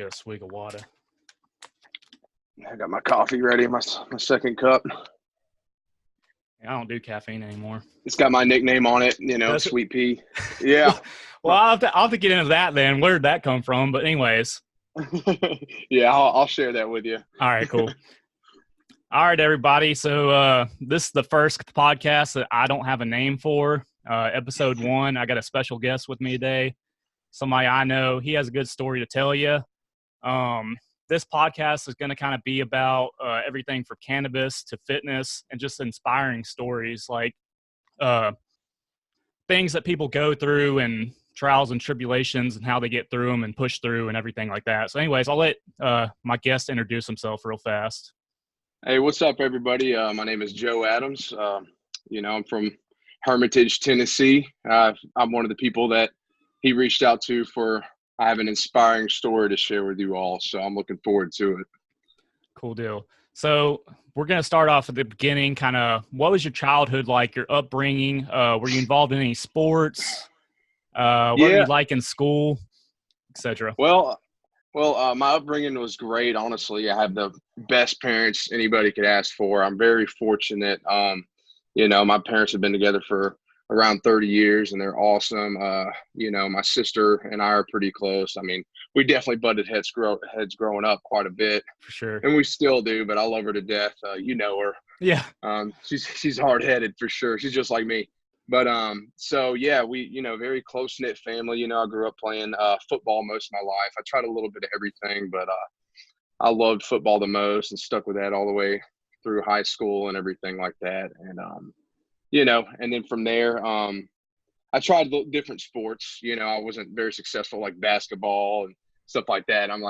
get a swig of water. I got my coffee ready, my second cup. I don't do caffeine anymore. It's got my nickname on it, Sweet Pea. Yeah. Well, I'll have to get into that then. Where did that come from? But anyways. Yeah, I'll share that with you. All right, cool. All right, everybody. So this is the first podcast that I don't have a name for. Episode 1. I got a special guest with me today. Somebody I know. He has a good story to tell you. This podcast is going to kind of be about everything from cannabis to fitness and just inspiring stories, like things that people go through and trials and tribulations and how they get through them and push through and everything like that. So anyways, I'll let my guest introduce himself real fast. Hey, what's up, everybody? My name is Joe Adams. I'm from Hermitage, Tennessee. I'm one of the people that he reached out to for I have an inspiring story to share with you all, so I'm looking forward to it. Cool deal. So we're going to start off at the beginning, kind of what was your childhood like, your upbringing? Were you involved in any sports? What were you like in school, etc.? Well, my upbringing was great, honestly. I have the best parents anybody could ask for. I'm very fortunate. My parents have been together for around 30 years and they're awesome. My sister and I are pretty close. I mean, we definitely butted heads growing up quite a bit. For sure. And we still do, but I love her to death. You know her. Yeah. She's hard-headed for sure. She's just like me. But we, very close-knit family. I grew up playing football most of my life. I tried a little bit of everything, but I loved football the most and stuck with that all the way through high school and everything like that. And and then from there, I tried different sports. I wasn't very successful, like basketball and stuff like that. I'm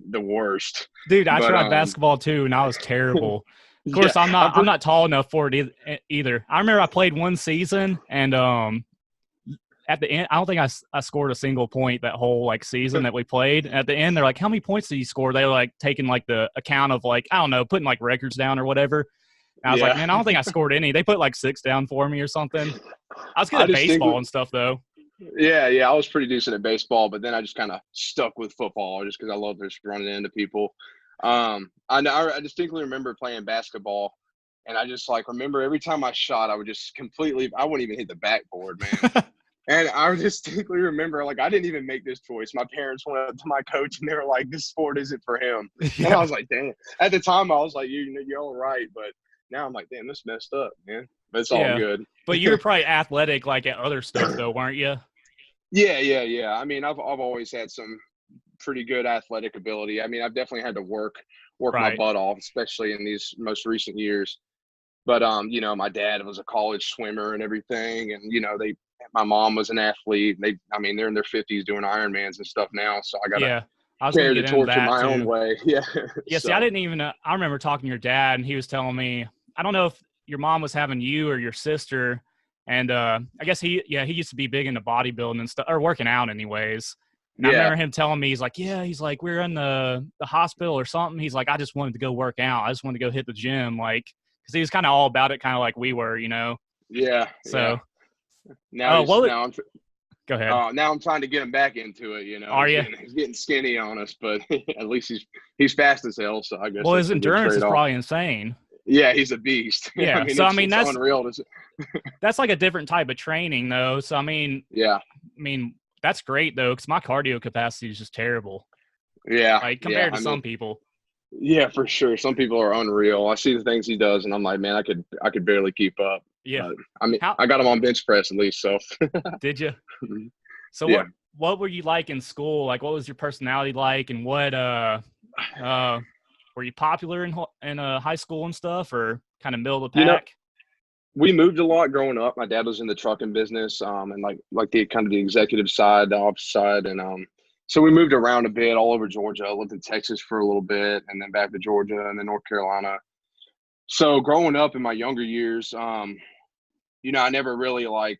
the worst. Dude, I tried basketball too, and I was terrible. Of course, I'm not tall enough for it either. I remember I played one season, and at the end, I don't think I scored a single point that whole season that we played. At the end, they're like, "How many points did you score?" They were taking the account of I don't know, putting records down or whatever. And I was like, man, I don't think I scored any. They put 6 down for me or something. I was good at baseball and stuff though. Yeah, I was pretty decent at baseball, but then I just kind of stuck with football just because I love just running into people. I distinctly remember playing basketball, and I just remember every time I shot, I would just I wouldn't even hit the backboard, man. And I distinctly remember, I didn't even make this choice. My parents went up to my coach, and they were like, this sport isn't for him. Yeah. And I was like, damn. At the time, I was like, you're all right. But now I'm like, damn, this messed up, man. But it's all good. But you were probably athletic, at other stuff, though, weren't you? Yeah. I mean, I've always had some pretty good athletic ability. I mean, I've definitely had to work my butt off, especially in these most recent years. But, my dad was a college swimmer and everything. And, my mom was an athlete. They're in their 50s doing Ironmans and stuff now. So I got to carry the torch in my own way. Yeah. Yeah. So. See, I didn't even, I remember talking to your dad, and he was telling me, I don't know if your mom was having you or your sister. And I guess he used to be big into bodybuilding and stuff, or working out anyways. And I remember him telling me, he's like, we're in the hospital or something. He's like, I just wanted to go work out. I just wanted to go hit the gym. Because he was kind of all about it, kind of like we were, Yeah. So now, go ahead. Now I'm trying to get him back into it, Are you? He's getting skinny on us, but at least he's fast as hell, so I guess. Well, his endurance is probably insane. Yeah, he's a beast. Yeah, it's that's unreal. That's a different type of training, though. So, that's great, though, because my cardio capacity is just terrible. Yeah. Compared to some people. Yeah, for sure. Some people are unreal. I see the things he does, and I'm like, man, I could barely keep up. Yeah. But, I got him on bench press at least, so. Did you? So yeah. What were you like in school? What was your personality like, and what were you popular in high school and stuff, or kind of middle of the pack? We moved a lot growing up. My dad was in the trucking business, and like the kind of the executive side, the ops side, and so we moved around a bit all over Georgia. I lived in Texas for a little bit, and then back to Georgia, and then North Carolina. So growing up in my younger years, I never really I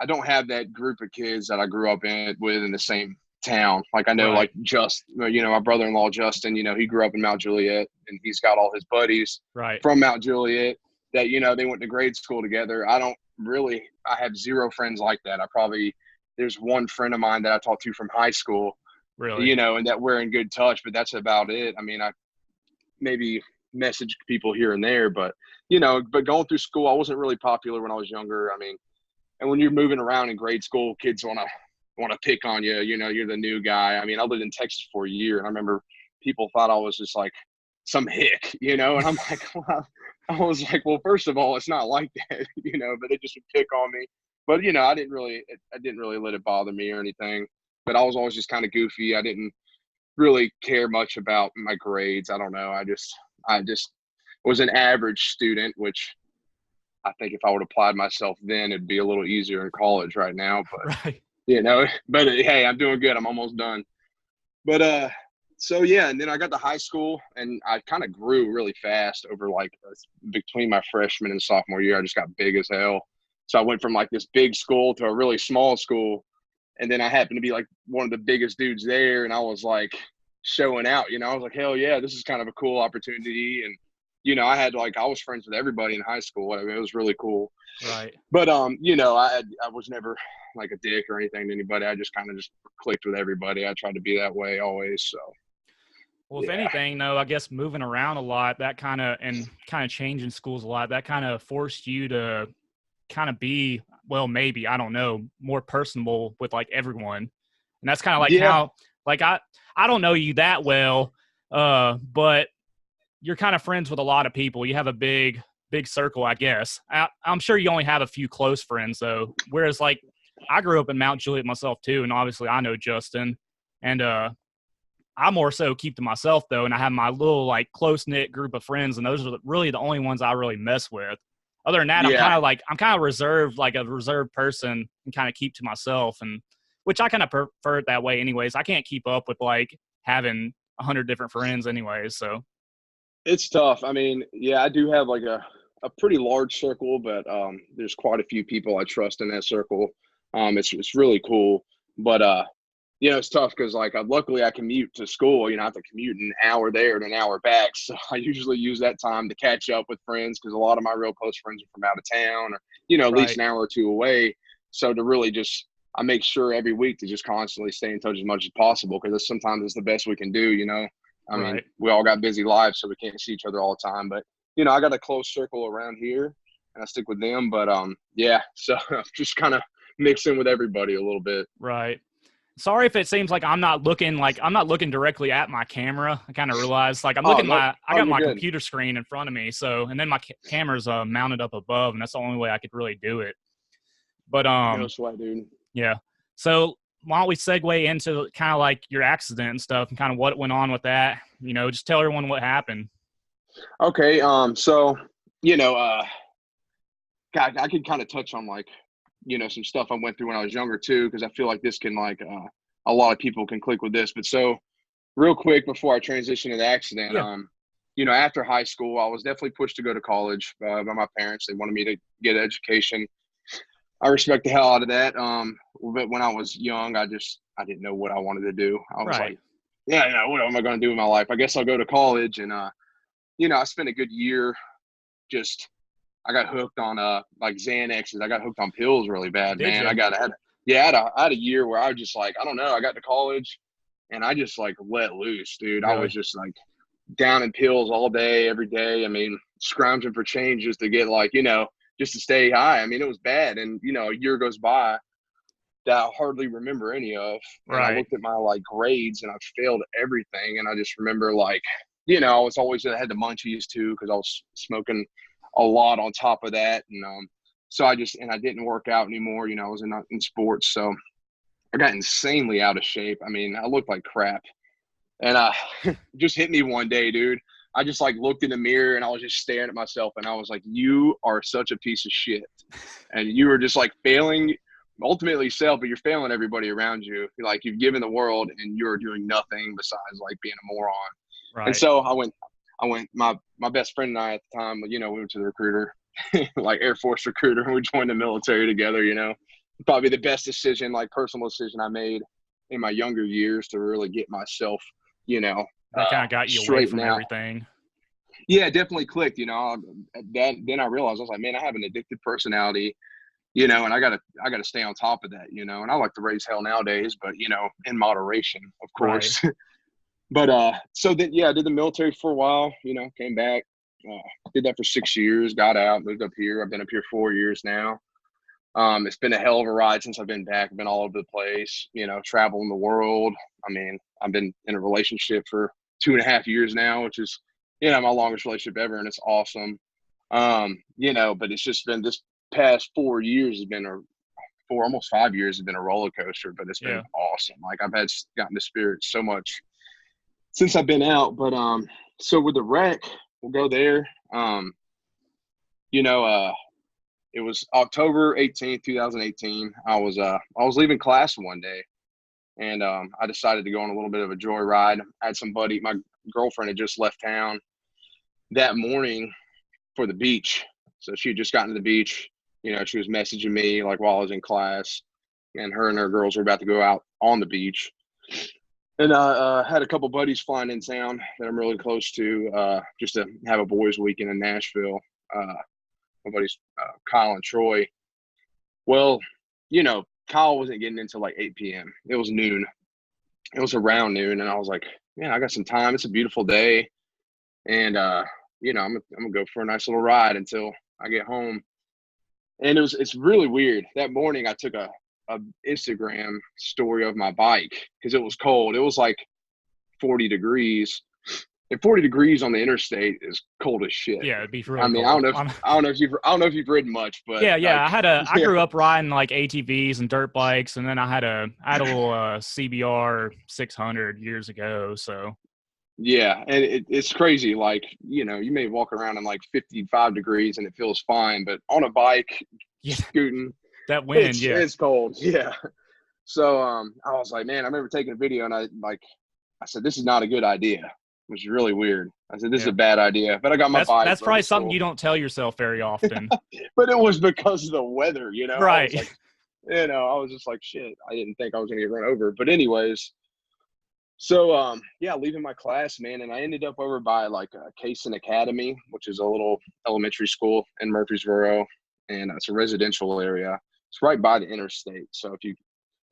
don't have that group of kids that I grew up with in the same town. I know, right. my brother-in-law, Justin, he grew up in Mount Juliet, and he's got all his buddies from Mount Juliet that, they went to grade school together. I have zero friends like that. There's one friend of mine that I talked to from high school Really? And that we're in good touch, but that's about it. I mean, I maybe message people here and there, but but going through school, I wasn't really popular when I was younger. I mean, and when you're moving around in grade school, kids want to pick on you. You're the new guy. I mean, I lived in Texas for a year, and I remember people thought I was just like some hick, and I'm like, well, I was like, well, first of all, it's not like that, but they just would pick on me. But I didn't really let it bother me or anything. But I was always just kind of goofy. I didn't really care much about my grades. I don't know. I just was an average student, which I think if I would have applied myself then, it'd be a little easier in college right now. But Right. but hey, I'm doing good. I'm almost done. But so yeah, and then I got to high school, and I kind of grew really fast over like between my freshman and sophomore year. I just got big as hell. So I went from like this big school to a really small school, and then I happened to be like one of the biggest dudes there, and I was like showing out. I was like, hell yeah, this is kind of a cool opportunity. And I was friends with everybody in high school. I mean, it was really cool. Right. But I was never like a dick or anything to anybody. I just kind of just clicked with everybody. I tried to be that way always. So. Well, if anything, though, I guess moving around a lot, that kind of changing schools a lot, that kind of forced you to kind of be, well, maybe, I don't know, more personable with like everyone. And that's kind of like how, like, I don't know you that well, but you're kind of friends with a lot of people. You have a big circle, I guess. I'm sure you only have a few close friends, though. Whereas, like, I grew up in Mount Juliet myself, too, and obviously I know Justin. And I more so keep to myself, though, and I have my little, like, close-knit group of friends, and those are really the only ones I really mess with. Other than that, I'm kind of reserved, like a reserved person, and kind of keep to myself, and which I kind of prefer it that way anyways. I can't keep up with, like, having 100 different friends anyways, so. It's tough. I mean, yeah, I do have like a pretty large circle, but there's quite a few people I trust in that circle. It's really cool, but it's tough because like luckily I commute to school. I have to commute an hour there and an hour back, so I usually use that time to catch up with friends because a lot of my real close friends are from out of town or at least an hour or two away. So to really I make sure every week to just constantly stay in touch as much as possible because sometimes it's the best we can do. I mean, we all got busy lives, so we can't see each other all the time. But, I got a close circle around here, and I stick with them. But, yeah, so I'm just kind of mixing with everybody a little bit. Right. Sorry if it seems like I'm not looking directly at my camera. I kind of realized, like, I'm looking I got my computer screen in front of me. So, and then my camera's mounted up above, and that's the only way I could really do it. But, No sweat, dude. Yeah. So, why don't we segue into kind of like your accident and stuff and kind of what went on with that? Just tell everyone what happened. Okay. So, God, I could kind of touch on like, some stuff I went through when I was younger too, because I feel like this can like, a lot of people can click with this. But so real quick before I transition to the accident, after high school, I was definitely pushed to go to college by my parents. They wanted me to get an education. I respect the hell out of that. But when I was young, I didn't know what I wanted to do. I was like, what am I going to do with my life? I guess I'll go to college. And, I spent a good year I got hooked on, like Xanaxes. I got hooked on pills really bad, man. I had a year where I was just like, I don't know. I got to college and I just like let loose, dude. Really? I was just like down in pills all day, every day. I mean, scrounging for change just to get like, just to stay high. I mean, it was bad. And, a year goes by that I hardly remember any of. And I looked at my like grades and I failed everything. And I just remember like, I had the munchies too, because I was smoking a lot on top of that. And so I didn't work out anymore. I was in sports. So I got insanely out of shape. I mean, I looked like crap. And just hit me one day, dude. I just like looked in the mirror and I was just staring at myself and I was like, you are such a piece of shit. And you were just like failing ultimately yourself, but you're failing everybody around you. Like you've given the world and you're doing nothing besides like being a moron. Right. And so I went, my best friend and I at the time, we went to the recruiter, like Airforce recruiter, and we joined the military together, probably the best decision, like personal decision I made in my younger years to really get myself, that kind of got you away from everything. Yeah, it definitely clicked, then I realized, I was like, man, I have an addictive personality. you know, and I gotta stay on top of that, you know, and I like to raise hell nowadays, but, you know, in moderation, of course. Right. But so then, yeah, I did the military for a while, you know, came back, did that for 6 years, got out, moved up here. I've been up here 4 years now. It's been a hell of a ride since I've been back. I've been all over the place, you know, traveling the world. I mean, I've been in a relationship for 2.5 years now, which is, you know, my longest relationship ever, and it's awesome. You know, but it's just been this past 4 years has been almost 5 years has been a roller coaster, but it's been awesome. Like I've gotten the spirit so much since I've been out. But so with the rec, we'll go there. You know, it was October 18th, 2018. I was leaving class one day, and I decided to go on a little bit of a joyride. I had my girlfriend had just left town that morning for the beach. So she had just gotten to the beach. You know, she was messaging me like while I was in class, and her girls were about to go out on the beach. And I had a couple buddies flying in town that I'm really close to, just to have a boys' weekend in Nashville. My buddies, Kyle and Troy. Well, you know, Kyle wasn't getting until like 8 p.m. It was noon. It was around noon, and I was like, man, I got some time. It's a beautiful day, and you know, I'm gonna go for a nice little ride until I get home. And it's really weird. That morning, I took a Instagram story of my bike because it was cold. It was like 40 degrees. And 40 degrees on the interstate is cold as shit. Yeah, it'd be really I mean, cold. I don't know if you've ridden much, but yeah. Like, I grew up riding like ATVs and dirt bikes, and then I had a little CBR 600 years ago. So yeah, and it's crazy. Like, you know, you may walk around in like 55 degrees and it feels fine, but on a bike, scooting, that wind, it's cold. Yeah. So I was like, man, I remember taking a video, and I said, this is not a good idea. Which is really weird. I said, this is a bad idea. But I got my bike. That's probably something you don't tell yourself very often. But it was because of the weather, you know? Right. I was like, you know, I was just like, shit, I didn't think I was going to get run over. But anyways, so, yeah, leaving my class, man, and I ended up over by like Cason Academy, which is a little elementary school in Murfreesboro. And it's a residential area. It's right by the interstate. So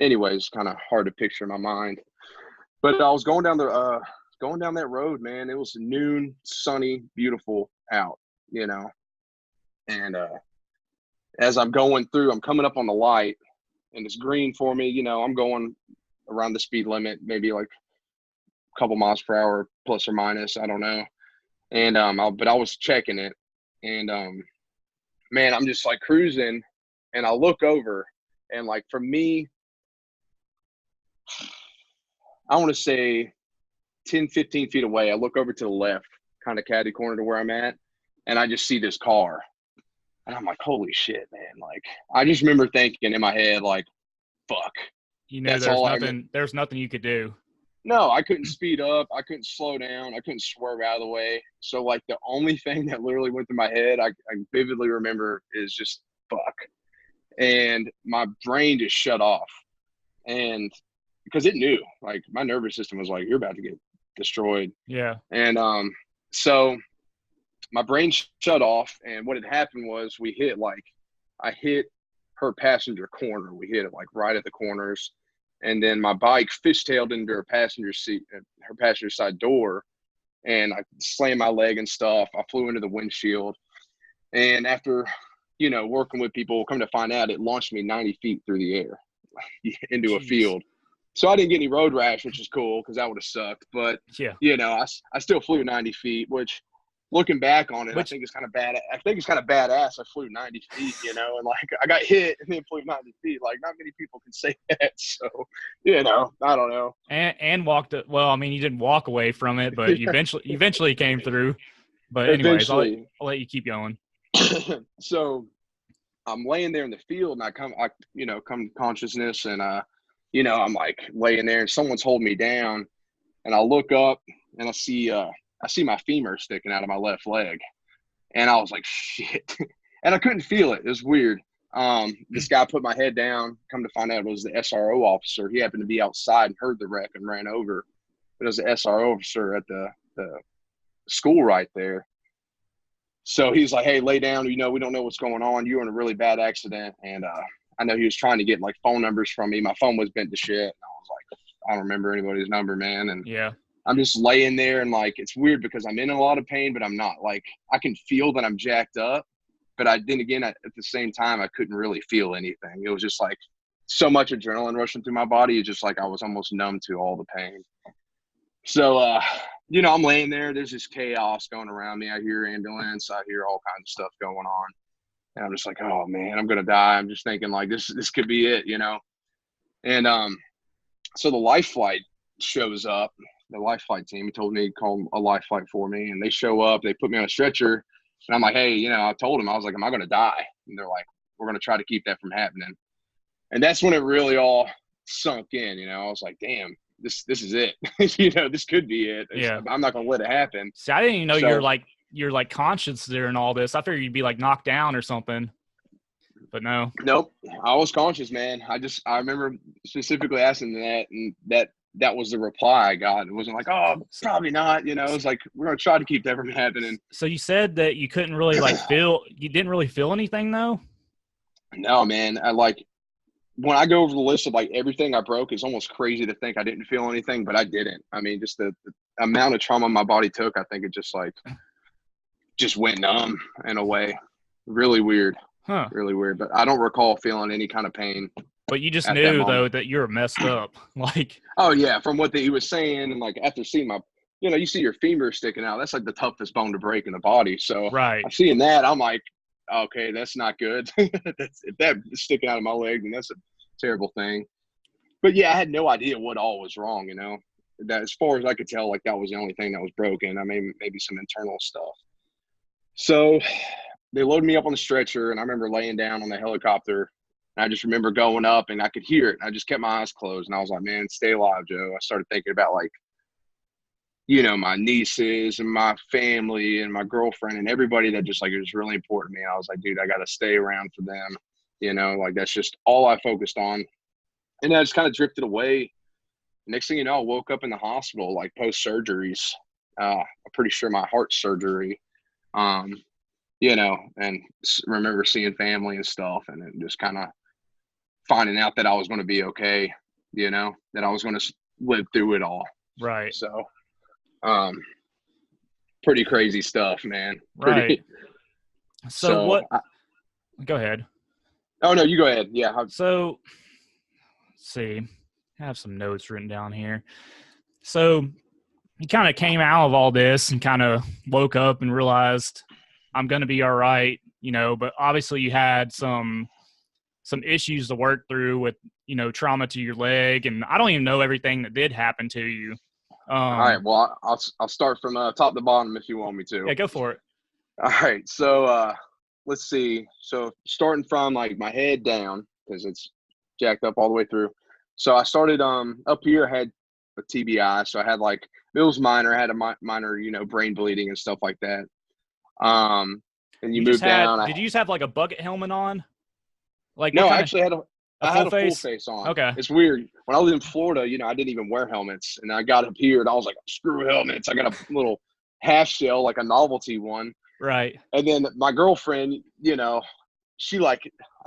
anyways, kind of hard to picture in my mind. But I was going down that road, man. It was noon, sunny, beautiful out, you know. And as I'm going through, I'm coming up on the light, and it's green for me. You know, I'm going around the speed limit, maybe like a couple miles per hour, plus or minus, I don't know. And but I was checking it, and man, I'm just like cruising, and I look over, and like for me, I want to say 10, 15 feet away, I look over to the left, kind of catty corner to where I'm at, and I just see this car. And I'm like, holy shit, man. Like, I just remember thinking in my head, like, fuck. You know, there's nothing you could do. No, I couldn't speed up. I couldn't slow down. I couldn't swerve out of the way. So, like, the only thing that literally went through my head, I vividly remember, is just fuck. And my brain just shut off. And because it knew, like, my nervous system was like, you're about to get destroyed. Yeah. And so my brain shut off, and what had happened was I hit her passenger corner. We hit it like right at the corners, and then my bike fishtailed into her passenger side door, and I slammed my leg and stuff. I flew into the windshield, and after, you know, working with people, come to find out, it launched me 90 feet through the air into a field. So I didn't get any road rash, which is cool because that would have sucked. But, you know, I still flew 90 feet, which looking back on it, I think it's kind of bad. I think it's kind of badass. I flew 90 feet, you know, and like I got hit and then flew 90 feet. Like not many people can say that. So, you know, I don't know. And walked it. Well, I mean, you didn't walk away from it, but you eventually came through. But anyways, I'll let you keep going. So I'm laying there in the field, and I come to consciousness, and you know, I'm like laying there, and someone's holding me down, and I look up, and I see my femur sticking out of my left leg, and I was like, shit, and I couldn't feel it. It was weird. This guy put my head down. Come to find out, it was the SRO officer. He happened to be outside and heard the wreck and ran over. But it was the SRO officer at the school right there. So he's like, hey, lay down. We don't know what's going on. You were in a really bad accident. And I know he was trying to get like phone numbers from me. My phone was bent to shit. And I was like, I don't remember anybody's number, man. And yeah, I'm just laying there, and like, it's weird because I'm in a lot of pain, but I'm not. Like, I can feel that I'm jacked up, but at the same time, I couldn't really feel anything. It was just like so much adrenaline rushing through my body. It's just like I was almost numb to all the pain. So, I'm laying there. There's this chaos going around me. I hear ambulance. I hear all kinds of stuff going on. And I'm just like, oh, man, I'm going to die. I'm just thinking, like, this could be it, And so the life flight shows up. The life flight team told me to call a life flight for me. And they show up. They put me on a stretcher. And I'm like, hey, I told them, I was like, am I going to die? And they're like, we're going to try to keep that from happening. And that's when it really all sunk in. I was like, damn. This is it. This could be it. Yeah. I'm not gonna let it happen. See, I didn't even know you're like conscious during all this. I figured you'd be like knocked down or something. But no. Nope. I was conscious, man. I remember specifically asking that, and that was the reply I got. It wasn't like, oh, probably not. It was like, we're gonna try to keep that from happening. So you said that you couldn't really you didn't really feel anything though? No, man. When I go over the list of like everything I broke, it's almost crazy to think I didn't feel anything, but I didn't. I mean, just the amount of trauma my body took, I think it just went numb in a way. Really weird. Huh. Really weird. But I don't recall feeling any kind of pain. But you just knew though that you were messed up. Like, oh yeah, from what he was saying, and like after seeing my, you see your femur sticking out. That's like the toughest bone to break in the body. So right. I'm seeing that, I'm like, okay, that's not good. If that's sticking out of my leg, then that's a terrible thing. But yeah, I had no idea what all was wrong, that as far as I could tell, like that was the only thing that was broken. I mean, maybe some internal stuff. So they loaded me up on the stretcher, and I remember laying down on the helicopter, and I just remember going up, and I could hear it. I just kept my eyes closed, and I was like, man, stay alive, Joe. I started thinking about like, my nieces and my family and my girlfriend and everybody that just like, it was really important to me. I was like, dude, I got to stay around for them. Like that's just all I focused on. And I just kind of drifted away. Next thing you know, I woke up in the hospital, like post surgeries. I'm pretty sure my heart surgery, and remember seeing family and stuff, and then just kind of finding out that I was going to be okay, that I was going to live through it all. Right. So, pretty crazy stuff, man. Right. So go ahead. Oh, no, you go ahead. Yeah. So, let's see. I have some notes written down here. So, you kind of came out of all this and kind of woke up and realized I'm going to be all right, but obviously you had some issues to work through with, trauma to your leg. And I don't even know everything that did happen to you. All right. Well, I'll start from top to bottom if you want me to. Yeah, go for it. All right. So, let's see. So starting from like my head down, because it's jacked up all the way through. So I started up here. I had a TBI, so I had like, it was minor. I had a minor, brain bleeding and stuff like that. And you moved down. Did you just have like a bucket helmet on? Like no, I actually had I had a full face on. Okay. It's weird. When I was in Florida, I didn't even wear helmets, and I got up here and I was like, screw helmets. I got a little half shell, like a novelty one. Right. And then my girlfriend, she I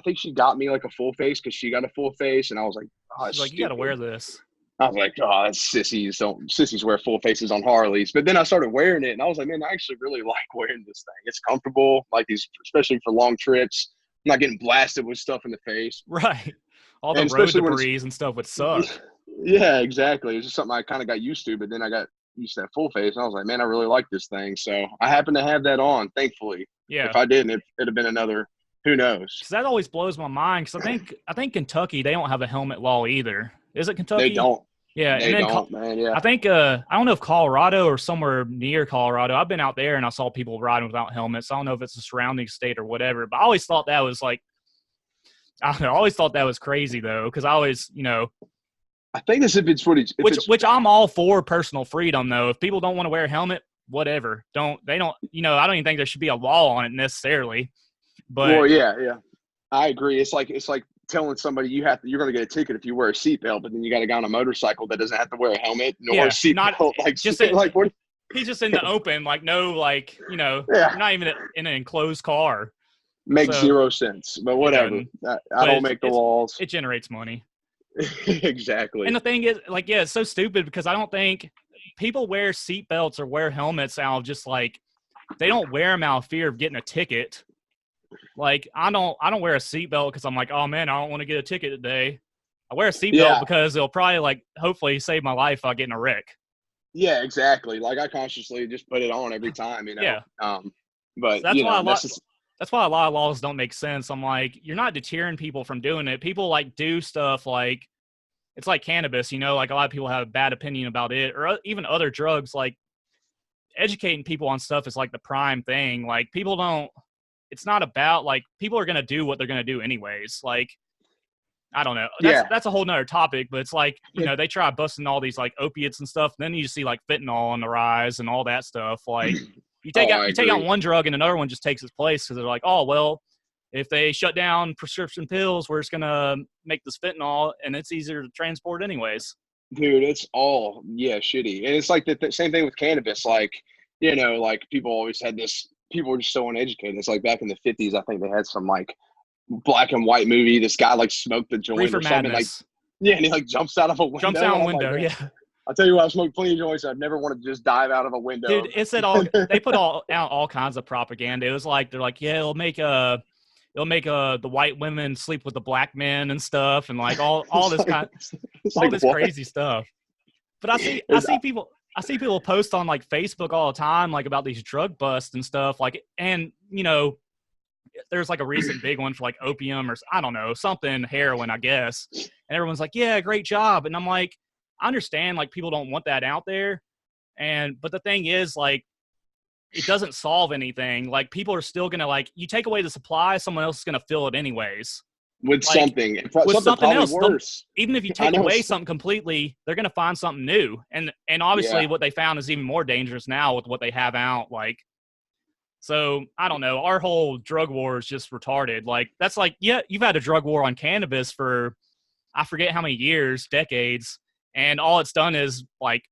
think she got me like a full face because she got a full face, and I was like, oh, she's like, you got to wear this. I was like, oh, that's sissies. Sissies wear full faces on Harleys. But then I started wearing it, and I was like, man, I actually really like wearing this thing. It's comfortable, like these, especially for long trips. I'm not getting blasted with stuff in the face. Right. All the road debris and stuff would suck. Yeah, exactly. It's just something I kind of got used to, but then I got used to that full face, and I was like, man, I really like this thing. So I happened to have that on, thankfully. Yeah. If I didn't, it'd have been another, who knows? Because that always blows my mind, because I think Kentucky, they don't have a helmet law either. Is it Kentucky? They don't. Yeah, they don't, man. Yeah. I think I don't know if Colorado or somewhere near Colorado. I've been out there and I saw people riding without helmets. I don't know if it's a surrounding state or whatever, but I always thought that was like, I don't know. I always thought that was crazy though, because I always, I think this is footage. Which I'm all for personal freedom though. If people don't want to wear a helmet, whatever. I don't even think there should be a law on it necessarily. But well, yeah, I agree. It's like telling somebody you're going to get a ticket if you wear a seatbelt, but then you got a guy on a motorcycle that doesn't have to wear a helmet nor a seatbelt. He's just in the open, like no, like Yeah. you're not even in an enclosed car. Makes zero sense, but whatever. I don't make the laws. It generates money. Exactly. And the thing is, like, yeah, it's so stupid because I don't think people wear seatbelts or wear helmets out of just like they don't wear them out of fear of getting a ticket. Like I don't wear a seatbelt because I'm like, oh man, I don't want to get a ticket today. I wear a seatbelt because it'll probably like hopefully save my life if I get in a wreck. Yeah, exactly. Like I consciously just put it on every time, Yeah. But so that's why a lot of laws don't make sense. I'm like, you're not deterring people from doing it. People like do stuff like it's like cannabis, like a lot of people have a bad opinion about it, or even other drugs. Like educating people on stuff is like the prime thing. Like people don't. It's not about like people are gonna do what they're gonna do anyways. Like I don't know. That's a whole nother topic, but it's like, they try busting all these like opiates and stuff. And then you see like fentanyl on the rise and all that stuff. Like you take out one drug and another one just takes its place because they're like, oh, well, if they shut down prescription pills, we're just going to make this fentanyl and it's easier to transport anyways. Dude, it's all, shitty. And it's like the same thing with cannabis. Like, like people always had this, people were just so uneducated. It's like back in the 50s, I think they had some like black and white movie. This guy like smoked the joint Reefer or something. Madness. Like, and he like jumps out of a window. Jumps out a window, yeah. I'll tell you what, I smoked plenty of joints. I've never wanted to just dive out of a window. Dude, it said they put out all kinds of propaganda. It was like they're like, it'll make the white women sleep with the black men and stuff, and like all this crazy stuff. But I see people post on like Facebook all the time, like about these drug busts and stuff. Like, and there's like a recent big one for like opium or I don't know, something, heroin, I guess. And everyone's like, yeah, great job. And I'm like, I understand like people don't want that out there. But the thing is like, it doesn't solve anything. Like people are still going to like, you take away the supply, someone else is going to fill it anyways. With like, something else. Worse. Even if you take away something completely, they're going to find something new. And obviously what they found is even more dangerous now with what they have out. Like, so I don't know. Our whole drug war is just retarded. Like that's like, you've had a drug war on cannabis for, I forget how many years, decades. And all it's done is like,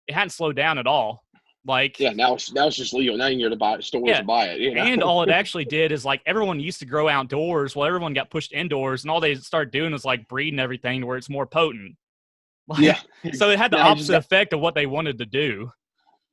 it hadn't slowed down at all. Like, now it's just legal. Now you can go to buy stores to buy it. And all it actually did is like everyone used to grow outdoors. Well, everyone got pushed indoors, and all they started doing was like breeding everything to where it's more potent. Like, so it had the opposite effect of what they wanted to do.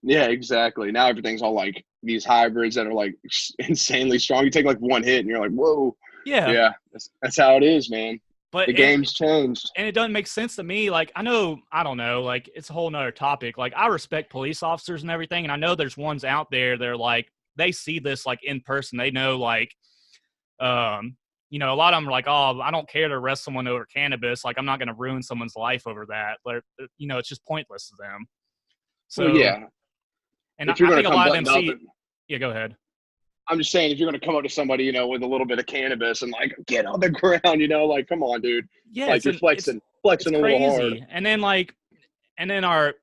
Yeah, exactly. Now everything's all like these hybrids that are like insanely strong. You take like one hit and you're like, whoa. Yeah. That's how it is, man. But the game's changed. And it doesn't make sense to me. Like, I don't know, like it's a whole nother topic. Like I respect police officers and everything. And I know there's ones out there, they're like, they see this like in person. They know like, a lot of them are like, oh, I don't care to arrest someone over cannabis. Like I'm not going to ruin someone's life over that. But, it's just pointless to them. So, and I think a lot of them see. Yeah, go ahead. I'm just saying, if you're going to come up to somebody, with a little bit of cannabis and like get on the ground, like, come on, dude. Yeah, like you're flexing a little hard. And then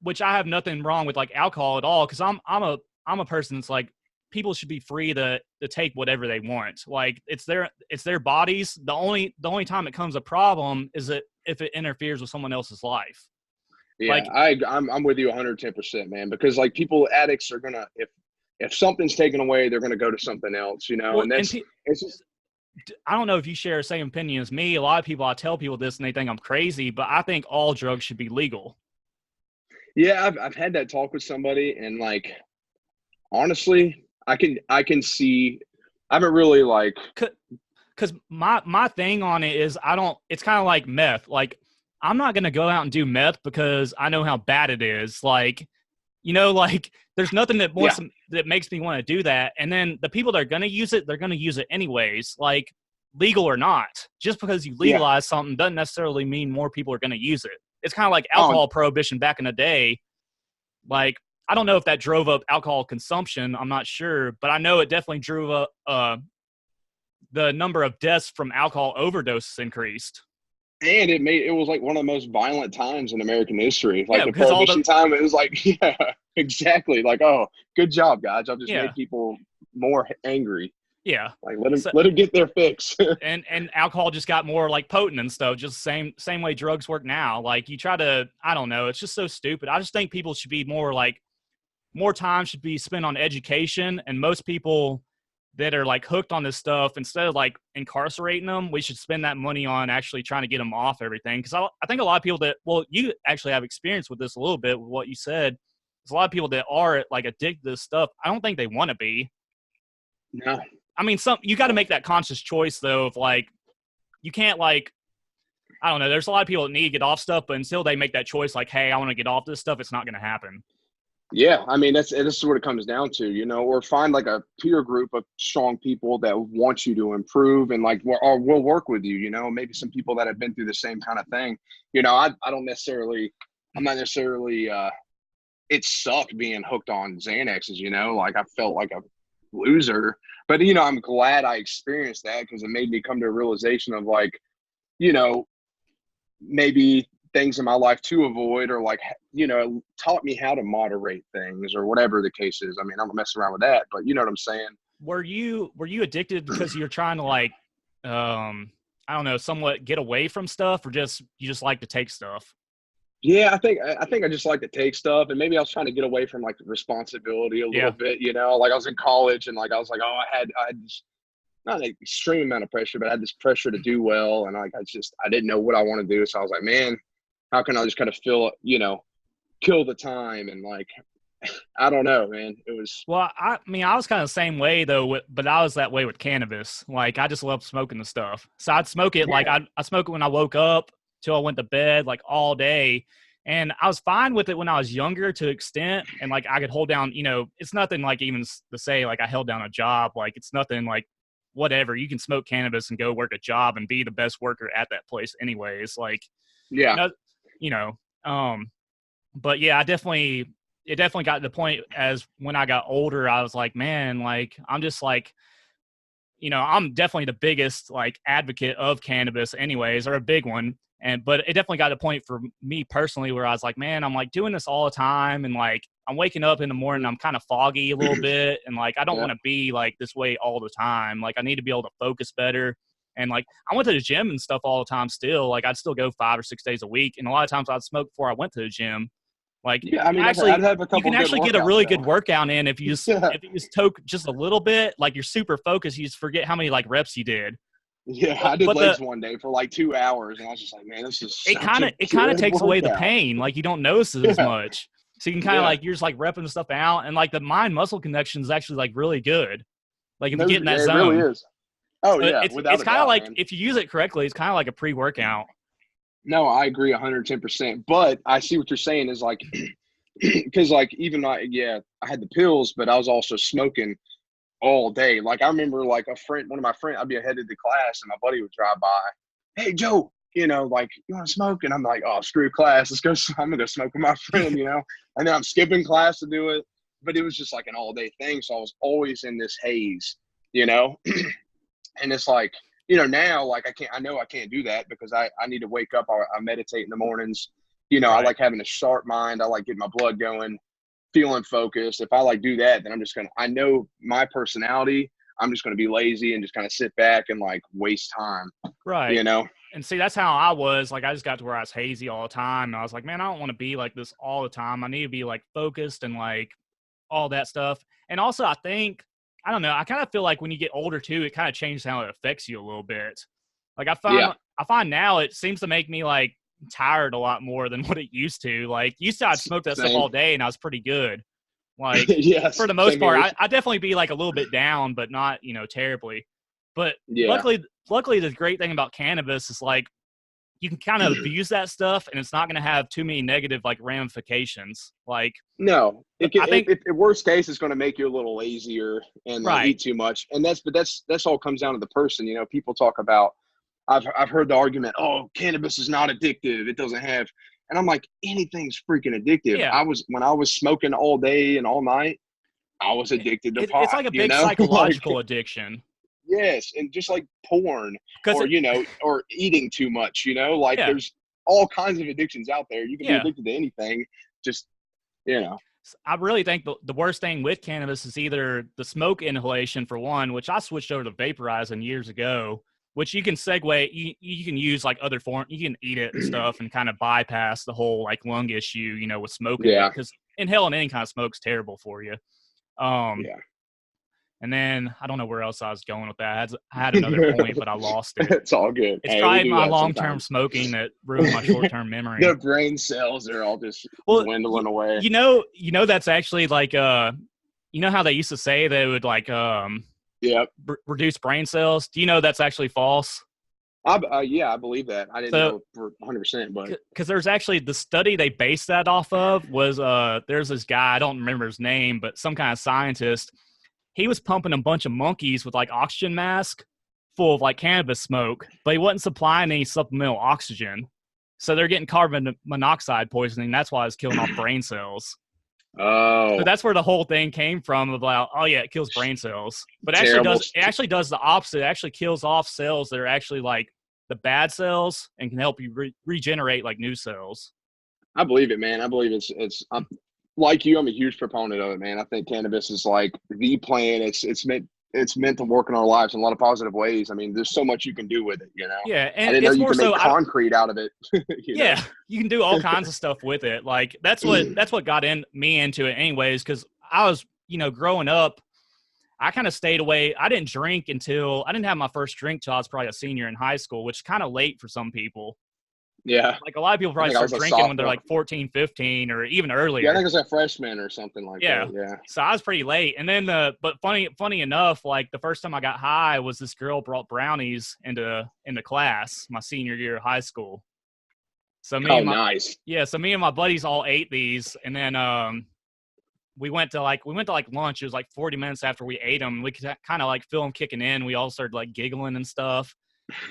which I have nothing wrong with like alcohol at all, because I'm a person that's like people should be free to take whatever they want. Like it's their bodies. The only time it becomes a problem is that if it interferes with someone else's life. Yeah, like, I'm with you 110%, man. Because like addicts are gonna if something's taken away, they're gonna go to something else, Well, and that's it's just. I don't know if you share the same opinion as me. A lot of people, I tell people this and they think I'm crazy, but I think all drugs should be legal. Yeah, I've had that talk with somebody, and like honestly, I can see. I haven't really like. Because my thing on it is it's kind of like meth. Like I'm not gonna go out and do meth because I know how bad it is. Like. Like there's nothing that that makes me want to do that. And then the people that are going to use it, they're going to use it anyways, like legal or not. Just because you legalize something doesn't necessarily mean more people are going to use it. It's kind of like alcohol prohibition back in the day. Like, I don't know if that drove up alcohol consumption. I'm not sure, but I know it definitely drove up the number of deaths from alcohol overdoses increased. And it was like one of the most violent times in American history. Like the Prohibition time, it was like, yeah, exactly. Like, oh, good job, guys. I'll just make people more angry. Yeah. Like let them get their fix. and alcohol just got more like potent and stuff. Just same way drugs work now. Like you try to, I don't know. It's just so stupid. I just think people should be more like more time should be spent on education, and most people that are like hooked on this stuff, instead of like incarcerating them, we should spend that money on actually trying to get them off everything. Because I think a lot of people that, well, you actually have experience with this a little bit with what you said. There's a lot of people that are like addicted to this stuff. I don't think they want to be. No. I mean, you got to make that conscious choice though, of like, you can't like, I don't know. There's a lot of people that need to get off stuff, but until they make that choice, like, hey, I want to get off this stuff, it's not going to happen. Yeah, I mean, this is what it comes down to, you know, or find like a peer group of strong people that want you to improve and like, or will work with you, you know, maybe some people that have been through the same kind of thing. You know, I'm not necessarily, it sucked being hooked on Xanaxes, you know, like I felt like a loser, but, you know, I'm glad I experienced that because it made me come to a realization of like, you know, maybe things in my life to avoid, or like, you know, taught me how to moderate things or whatever the case is. I mean, I'm not messing around with that, but you know what I'm saying? Were you addicted because you're trying to like, I don't know, somewhat get away from stuff, or you just like to take stuff? Yeah, I think I just like to take stuff, and maybe I was trying to get away from like responsibility a little bit, you know, like I was in college and like, I was like, oh, I had this, not an extreme amount of pressure, but I had this pressure to do well. And like, I didn't know what I want to do. So I was like, man, how can I just kind of kill the time? And like, I don't know, man. It was. Well, I mean, I was kind of the same way though, but I was that way with cannabis. Like, I just loved smoking the stuff. So I'd smoke it. Yeah. Like I smoke it when I woke up till I went to bed, like all day. And I was fine with it when I was younger to an extent. And like, I could hold down, you know, it's nothing like even to say like I held down a job. Like, it's nothing like whatever. You can smoke cannabis and go work a job and be the best worker at that place anyways. Like, yeah. But yeah, it definitely got to the point as when I got older, I was like, man, like, I'm just like, you know, I'm definitely the biggest like advocate of cannabis anyways, or a big one. But it definitely got to the point for me personally where I was like, man, I'm like doing this all the time. And like, I'm waking up in the morning, I'm kind of foggy a little bit. And like, I don't want to be like this way all the time. Like, I need to be able to focus better. And like, I went to the gym and stuff all the time still. Like, I'd still go 5 or 6 days a week. And a lot of times I'd smoke before I went to the gym. Like, yeah, I mean, you can actually get a really good workout in if you just if you just toke just a little bit. Like, you're super focused, you just forget how many like reps you did. Yeah, I did legs one day for like 2 hours, and I was just like, man, this is it kind of takes away the pain. Like, you don't notice it as much, so you can kind of like, you're just like repping stuff out, and like the mind muscle connection is actually like really good. Like, if you get in that zone, it really is. Oh so yeah, it's kind of like, man, if you use it correctly, it's kind of like a pre-workout. No, I agree 110%. But I see what you're saying is like, because like even I had the pills, but I was also smoking all day. Like, I remember like one of my friends, I'd be headed to class and my buddy would drive by. Hey, Joe, you know, like, you want to smoke? And I'm like, oh, screw class. I'm going to go smoke with my friend, you know? And then I'm skipping class to do it. But it was just like an all day thing. So I was always in this haze, you know? And it's like, you know, now, like, I know I can't do that because I need to wake up. I meditate in the mornings. You know, right. I like having a sharp mind. I like getting my blood going, feeling focused. If I like do that, then I know my personality, I'm just going to be lazy and just kind of sit back and like waste time. Right. You know? And see, that's how I was. Like, I just got to where I was hazy all the time. And I was like, man, I don't want to be like this all the time. I need to be like focused and like all that stuff. And also, I don't know, I kind of feel like when you get older too, it kind of changes how it affects you a little bit. Like, I find now it seems to make me like tired a lot more than what it used to. Like, used to I'd smoke that stuff all day and I was pretty good. Like, yes, for the most part, I definitely be like a little bit down, but not, you know, terribly. But luckily, the great thing about cannabis is like you can kind of abuse that stuff, and it's not going to have too many negative like ramifications. Like, no, I think worst case is going to make you a little lazier and eat too much, and that's all comes down to the person. You know, people talk about. I've heard the argument, oh, cannabis is not addictive. It doesn't have, and I'm like, anything's freaking addictive. Yeah. When I was smoking all day and all night, I was addicted to pot. It's like a big psychological addiction. Yes, and just like porn or, you know, or eating too much, you know, like there's all kinds of addictions out there. You can be addicted to anything, just, you know. I really think the worst thing with cannabis is either the smoke inhalation for one, which I switched over to vaporizing years ago, which you can segue, you can use like other form, you can eat it and stuff and kind of bypass the whole like lung issue, you know, with smoking. Yeah. Because inhaling any kind of smoke's terrible for you. Yeah. And then I don't know where else I was going with that. I had another point, but I lost it. It's all good. It's probably my long-term smoking that ruined my short-term memory. The brain cells are all just dwindling away. You know, that's actually like, you know how they used to say they would like, reduce brain cells? Do you know that's actually false? Yeah, I believe that. I didn't know for 100%, but because there's actually the study they based that off of was there's this guy, I don't remember his name, but some kind of scientist. He was pumping a bunch of monkeys with like oxygen mask full of like cannabis smoke, but he wasn't supplying any supplemental oxygen. So they're getting carbon monoxide poisoning. That's why it's killing off brain cells. Oh. So that's where the whole thing came from about, oh yeah, it kills brain cells. But it actually does the opposite. It actually kills off cells that are actually like the bad cells and can help you regenerate like new cells. I believe it, man. I believe it's like you, I'm a huge proponent of it, man. I think cannabis is like the plan. It's meant to work in our lives in a lot of positive ways. I mean, there's so much you can do with it, you know? Yeah. And I didn't know you can make concrete out of it. You know? You can do all kinds of stuff with it. Like that's what got me into it anyways. Cause I was, growing up, I kind of stayed away. I didn't have my first drink till I was probably a senior in high school, which is kind of late for some people. Yeah. Like a lot of people probably start drinking when they're like 14, 15 or even earlier. Yeah, I think it was a freshman or something like that. Yeah. So I was pretty late. And then but funny enough, like the first time I got high was this girl brought brownies into class my senior year of high school. So nice. Yeah, so me and my buddies all ate these, and then we went to lunch. It was like 40 minutes after we ate them. We could kind of like feel them kicking in. We all started like giggling and stuff.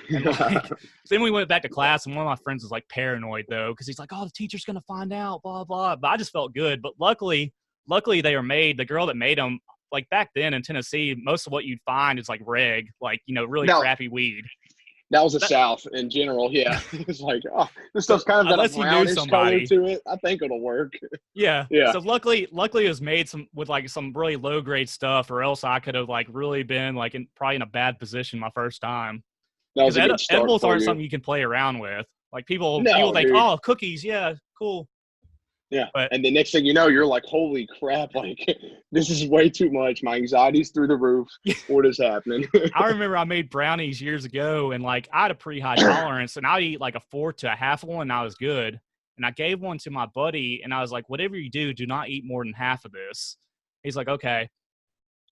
And so then we went back to class, and one of my friends was like paranoid though, because he's like, "Oh, the teacher's gonna find out, blah blah." But I just felt good. But luckily they were made. The girl that made them, like back then in Tennessee, most of what you'd find is like reg, like really crappy weed. That was the South in general, yeah. It's like, oh, this stuff's kind of got a brownish color to it. I think it'll work. Yeah. So luckily it was made with like some really low grade stuff, or else I could have like really been like probably in a bad position my first time. Because edibles aren't something you can play around with. Like people think, dude. Oh, cookies, yeah, cool. Yeah, and the next thing you know, you're like, holy crap, like this is way too much. My anxiety's through the roof. What is happening? I remember I made brownies years ago, and like I had a pretty high tolerance, and I'd eat like a fourth to a half of one, and I was good. And I gave one to my buddy, and I was like, whatever you do not eat more than half of this. He's like, okay.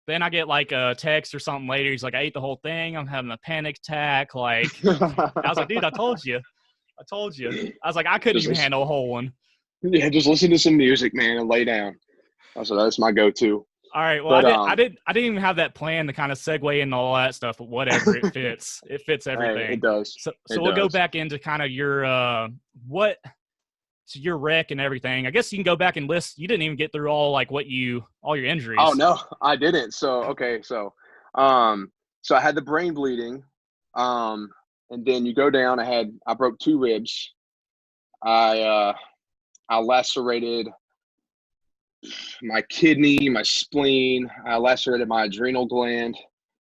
Then I get like a text or something later. He's like, I ate the whole thing. I'm having a panic attack. Like, I was like, dude, I told you. I was like, I couldn't even handle a whole one. Yeah, just listen to some music, man, and lay down. So that's my go-to. All right. Well, but, I didn't even have that plan to kind of segue into all that stuff, but whatever, it fits. It fits everything. It does. So we'll go back into kind of your your rec and everything. I guess you can go back and list. You didn't even get through all your injuries. Oh no, I didn't. So okay, so I had the brain bleeding, and then you go down. I broke 2 ribs. I lacerated my kidney, my spleen. I lacerated my adrenal gland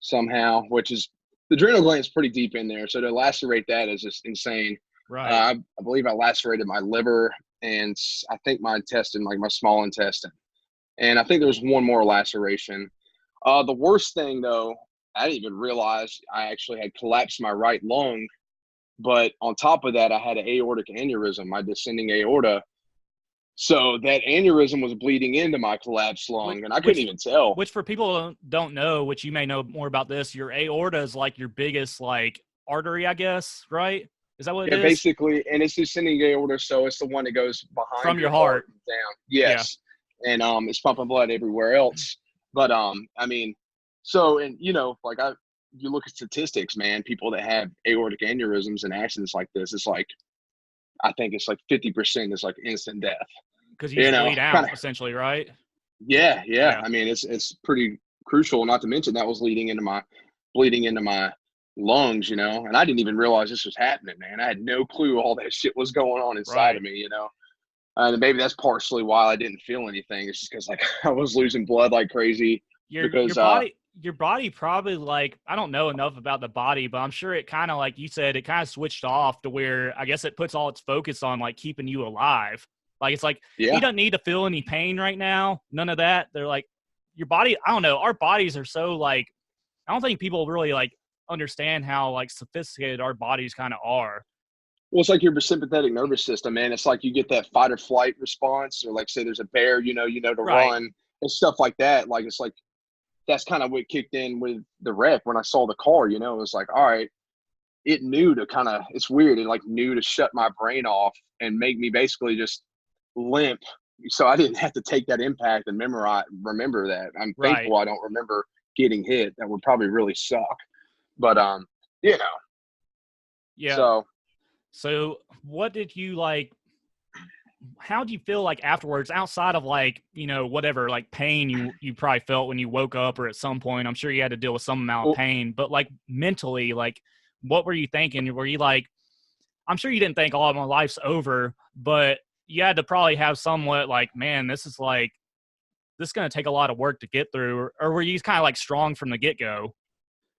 somehow, which is the adrenal gland is pretty deep in there. So to lacerate that is just insane. Right. I believe I lacerated my liver and I think my intestine, like my small intestine. And I think there was one more laceration. The worst thing though, I didn't even realize I actually had collapsed my right lung. But on top of that, I had an aortic aneurysm, my descending aorta. So that aneurysm was bleeding into my collapsed lung, and I couldn't even tell. Which for people who don't know, which you may know more about this, your aorta is like your biggest like artery, I guess, right? Is that what it is? Yeah, basically, and it's descending aorta, so it's the one that goes behind from your heart down. Yes, yeah. And it's pumping blood everywhere else. But I mean, so and like you look at statistics, man. People that have aortic aneurysms and accidents like this, it's like I think it's like 50% is like instant death. Because you bleed out, essentially, right? Yeah. I mean, it's pretty crucial. Not to mention that was bleeding into my lungs, and I didn't even realize this was happening, man. I had no clue all that shit was going on inside of me, And maybe that's partially why I didn't feel anything. It's just because like I was losing blood like crazy. Your body probably like, I don't know enough about the body, but I'm sure it kind of like you said, it kind of switched off to where I guess it puts all its focus on like keeping you alive. Like, it's like, Yeah. he doesn't need to feel any pain right now. None of that. They're like, your body, I don't know. Our bodies are so like, I don't think people really like understand how like sophisticated our bodies kind of are. Well, it's like your sympathetic nervous system, man. It's like you get that fight or flight response, or like say there's a bear, you know, to Right. run and stuff like that. Like, it's like, that's kind of what kicked in with the rep when I saw the car, you know. It was like, all right, it knew to kind of, it's weird. It like knew to shut my brain off and make me basically just limp. So I didn't have to take that impact and remember that. I'm Right. thankful I don't remember getting hit. That would probably really suck. But, you know. Yeah. So what did you like, how do you feel like afterwards, outside of like, you know, whatever, like pain you probably felt when you woke up, or at some point, I'm sure you had to deal with some amount of pain, but like mentally, like, what were you thinking? Were you like, I'm sure you didn't think, oh, my life's over, but you had to probably have somewhat like, man, this is going to take a lot of work to get through, or were you kind of like strong from the get-go?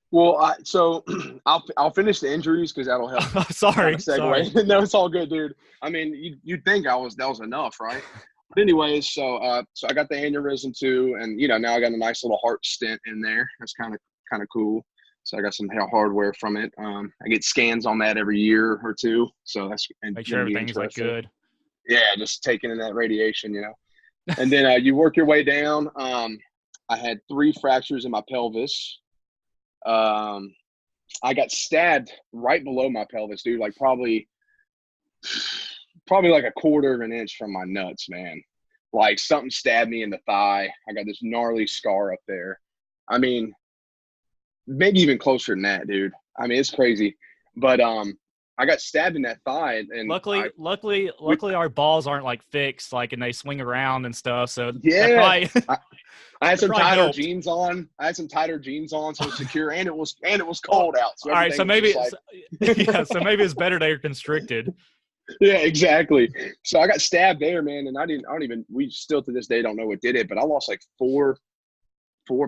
Well, so I'll finish the injuries because that'll help. Sorry. No, it's all good, dude. I mean, you'd think that was enough, right? But anyways, so I got the aneurysm too, and you know, now I got a nice little heart stent in there. That's kind of cool. So I got some hardware from it. I get scans on that every year or two, so that's make sure everything's like good. Yeah, just taking in that radiation, you know. And then you work your way down. I had 3 fractures in my pelvis. I got stabbed right below my pelvis, dude, like probably like a quarter of an inch from my nuts, man. Like something stabbed me in the thigh. I got this gnarly scar up there. I mean, maybe even closer than that, dude. I mean, it's crazy. But I got stabbed in that thigh, and luckily our balls aren't like fixed, like, and they swing around and stuff. So yeah, I had some tighter jeans on. So it's secure, and it was cold out. So all right, so maybe so maybe it's better they're constricted. Yeah, exactly. So I got stabbed there, man, and we still to this day don't know what did it, but I lost like 4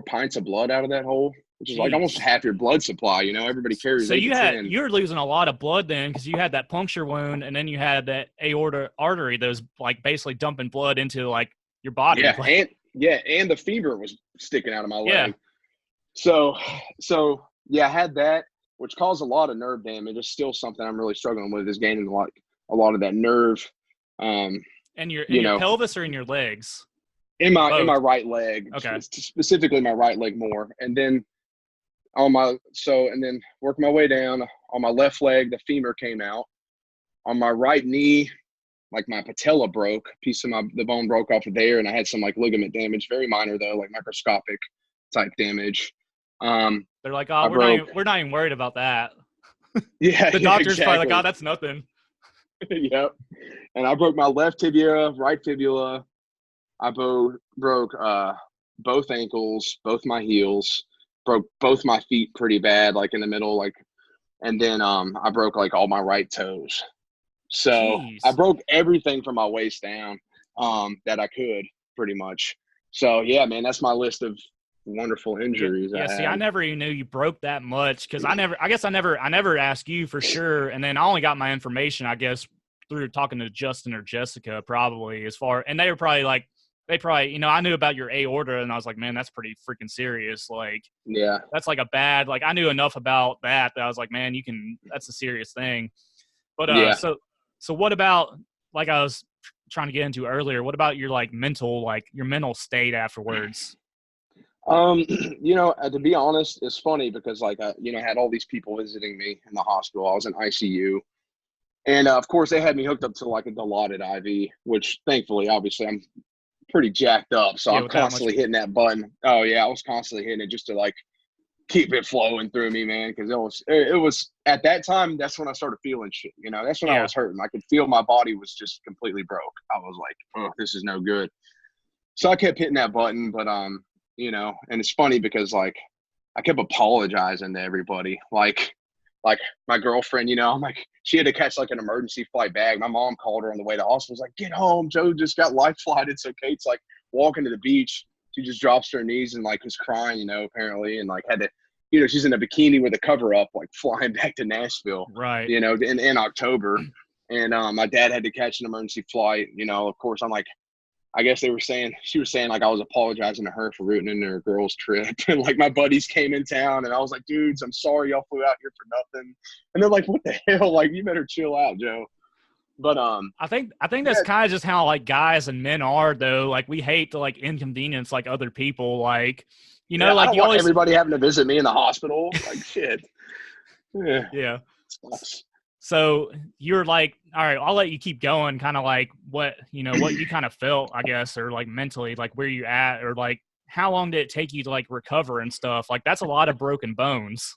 pints of blood out of that hole, which is like almost half your blood supply. You know, everybody carries. So you're losing a lot of blood then, because you had that puncture wound, and then you had that aorta artery that was like basically dumping blood into like your body. Yeah, and the fever was sticking out of my leg. So yeah, I had that, which caused a lot of nerve damage. It's still something I'm really struggling with, is gaining a lot of that nerve. And your pelvis or in your legs? In my right leg. Okay. Specifically my right leg more. And then and then work my way down. On my left leg, the femur came out. On my right knee, like my patella broke. Piece of the bone broke off of there, and I had some like ligament damage, very minor though, like microscopic type damage. They're like, oh, we're not even worried about that. Yeah, the doctor's probably like, oh, that's nothing. Yep. And I broke my left tibia, right fibula. I broke both ankles, both my heels, broke both my feet pretty bad, like in the middle, like, and then I broke like all my right toes. So jeez. I broke everything from my waist down that I could, pretty much. So yeah, man, that's my list of wonderful injuries. Yeah, see, I never even knew you broke that much, because I never asked you for sure, and then I only got my information, I guess, through talking to Justin or Jessica, probably, and they were probably you know, I knew about your aorta, and I was like, man, that's pretty freaking serious. Like, yeah, that's like I knew enough about that I was like, man, that's a serious thing. But so what about, like I was trying to get into earlier, what about your like your mental state afterwards? You know, to be honest, it's funny because like I had all these people visiting me in the hospital. I was in ICU, and of course they had me hooked up to like a Dilaudid IV, which thankfully, obviously, I'm pretty jacked up, so I'm constantly hitting that button. Oh yeah, I was constantly hitting it just to like keep it flowing through me, man, because it was at that time, that's when I started feeling shit. You know, that's when I was hurting. I could feel my body was just completely broke. I was like, oh, this is no good. So I kept hitting that button, but you know, and it's funny because like I kept apologizing to everybody, like my girlfriend, you know, I'm like, she had to catch like an emergency flight bag. My mom called her on the way to hospital, was like, get home, Joe just got life flighted. So Kate's like walking to the beach. She just drops to her knees and like was crying, you know, apparently, and like had to, you know, she's in a bikini with a cover up, like flying back to Nashville, right? You know, in October, And my dad had to catch an emergency flight. You know, of course, I'm like, I guess she was saying like I was apologizing to her for rooting their girls' trip. And like my buddies came in town and I was like, dudes, I'm sorry y'all flew out here for nothing. And they're like, what the hell? Like, you better chill out, Joe. But I think that's kind of just how like guys and men are though. Like we hate to like inconvenience like other people. Like, you know, like I don't you want always everybody having to visit me in the hospital. Like shit. Yeah. Sucks. So you're like, all right, I'll let you keep going. Kind of like what you kind of felt, I guess, or like mentally, like where you at, or like how long did it take you to like recover and stuff? Like that's a lot of broken bones.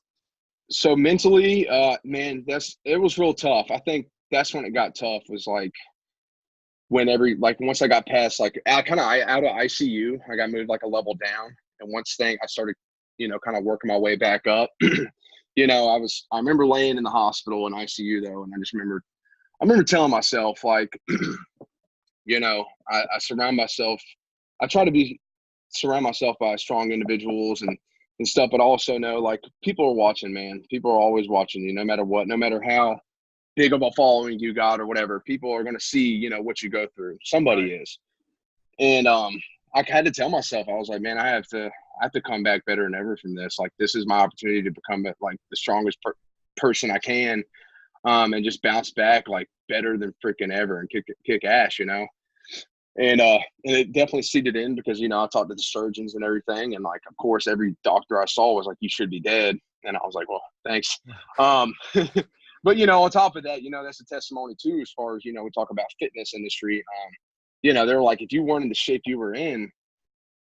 So mentally, man, it was real tough. I think that's when it got tough, was like once I got past, like out of ICU, I got moved like a level down. And I started, you know, kind of working my way back up. You know, I remember laying in the hospital in ICU though. And I remember telling myself like, you know, I try to surround myself by strong individuals and stuff, but also know like people are watching, man. People are always watching you, no matter what, no matter how big of a following you got or whatever. People are going to see, you know, what you go through. Somebody is. And I had to tell myself, I was like, man, I have to come back better than ever from this. Like, this is my opportunity to become like the strongest person I can, and just bounce back like better than freaking ever and kick ass, you know. And it definitely seeded in because, you know, I talked to the surgeons and everything. And like, of course, every doctor I saw was like, you should be dead. And I was like, well, thanks. But, you know, on top of that, you know, that's a testimony too, as far as, you know, we talk about fitness industry. You know, they're like, if you weren't in the shape you were in,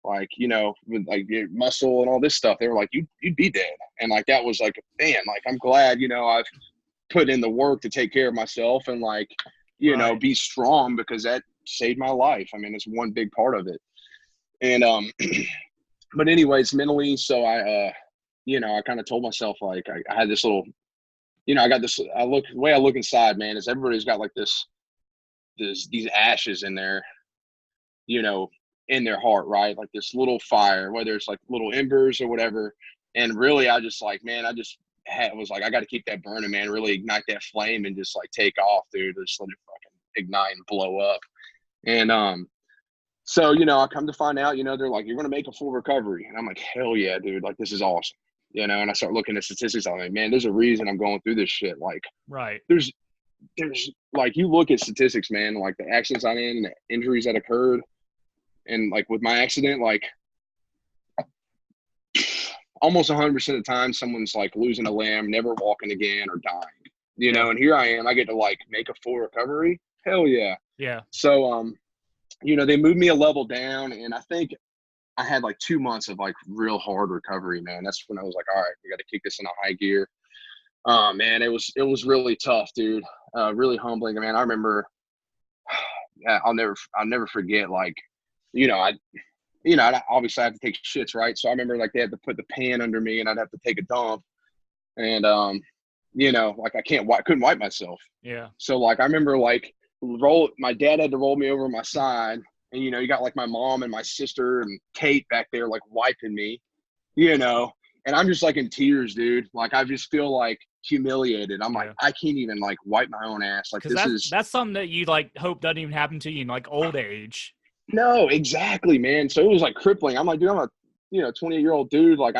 like, you know, with like your muscle and all this stuff, they were like, you'd be dead. And like, that was like, man, like, I'm glad, you know, I've put in the work to take care of myself and like, you know, be strong, because that saved my life. I mean, it's one big part of it. And, but anyways, mentally, so I, you know, I kind of told myself, like, I had this little, you know, the way I look inside, man, is everybody's got like these ashes in there, you know, in their heart, right? Like this little fire, whether it's like little embers or whatever. And really, I just like, man, was like, I got to keep that burning, man, really ignite that flame and just like take off, dude. Just let it fucking ignite and blow up. And, so, you know, I come to find out, you know, they're like, you're going to make a full recovery. And I'm like, hell yeah, dude. Like, this is awesome. You know, and I start looking at statistics. I'm like, man, there's a reason I'm going through this shit. Like, there's like, you look at statistics, man, like the accidents I'm in, the injuries that occurred. And like with my accident, like almost 100% of the time, someone's like losing a limb, never walking again, or dying, you know, and here I am, I get to like make a full recovery. Hell yeah. Yeah. So, you know, they moved me a level down, and I think I had like 2 months of like real hard recovery, man. That's when I was like, all right, we got to kick this in a high gear. Man, it was really tough, dude. Really humbling, man. I remember, I'll never forget, like, you know, I obviously I have to take shits, right? So I remember like they had to put the pan under me and I'd have to take a dump, and you know, like I couldn't wipe myself. Yeah. So like I remember like my dad had to roll me over my side, and you know, you got like my mom and my sister and Kate back there like wiping me, you know, and I'm just like in tears, dude. Like I just feel like humiliated. I'm like, I can't even like wipe my own ass. Like that's something that you like hope doesn't even happen to you in like old age. No, exactly, man. So it was like crippling. I'm like, dude, I'm a 28-year-old dude. Like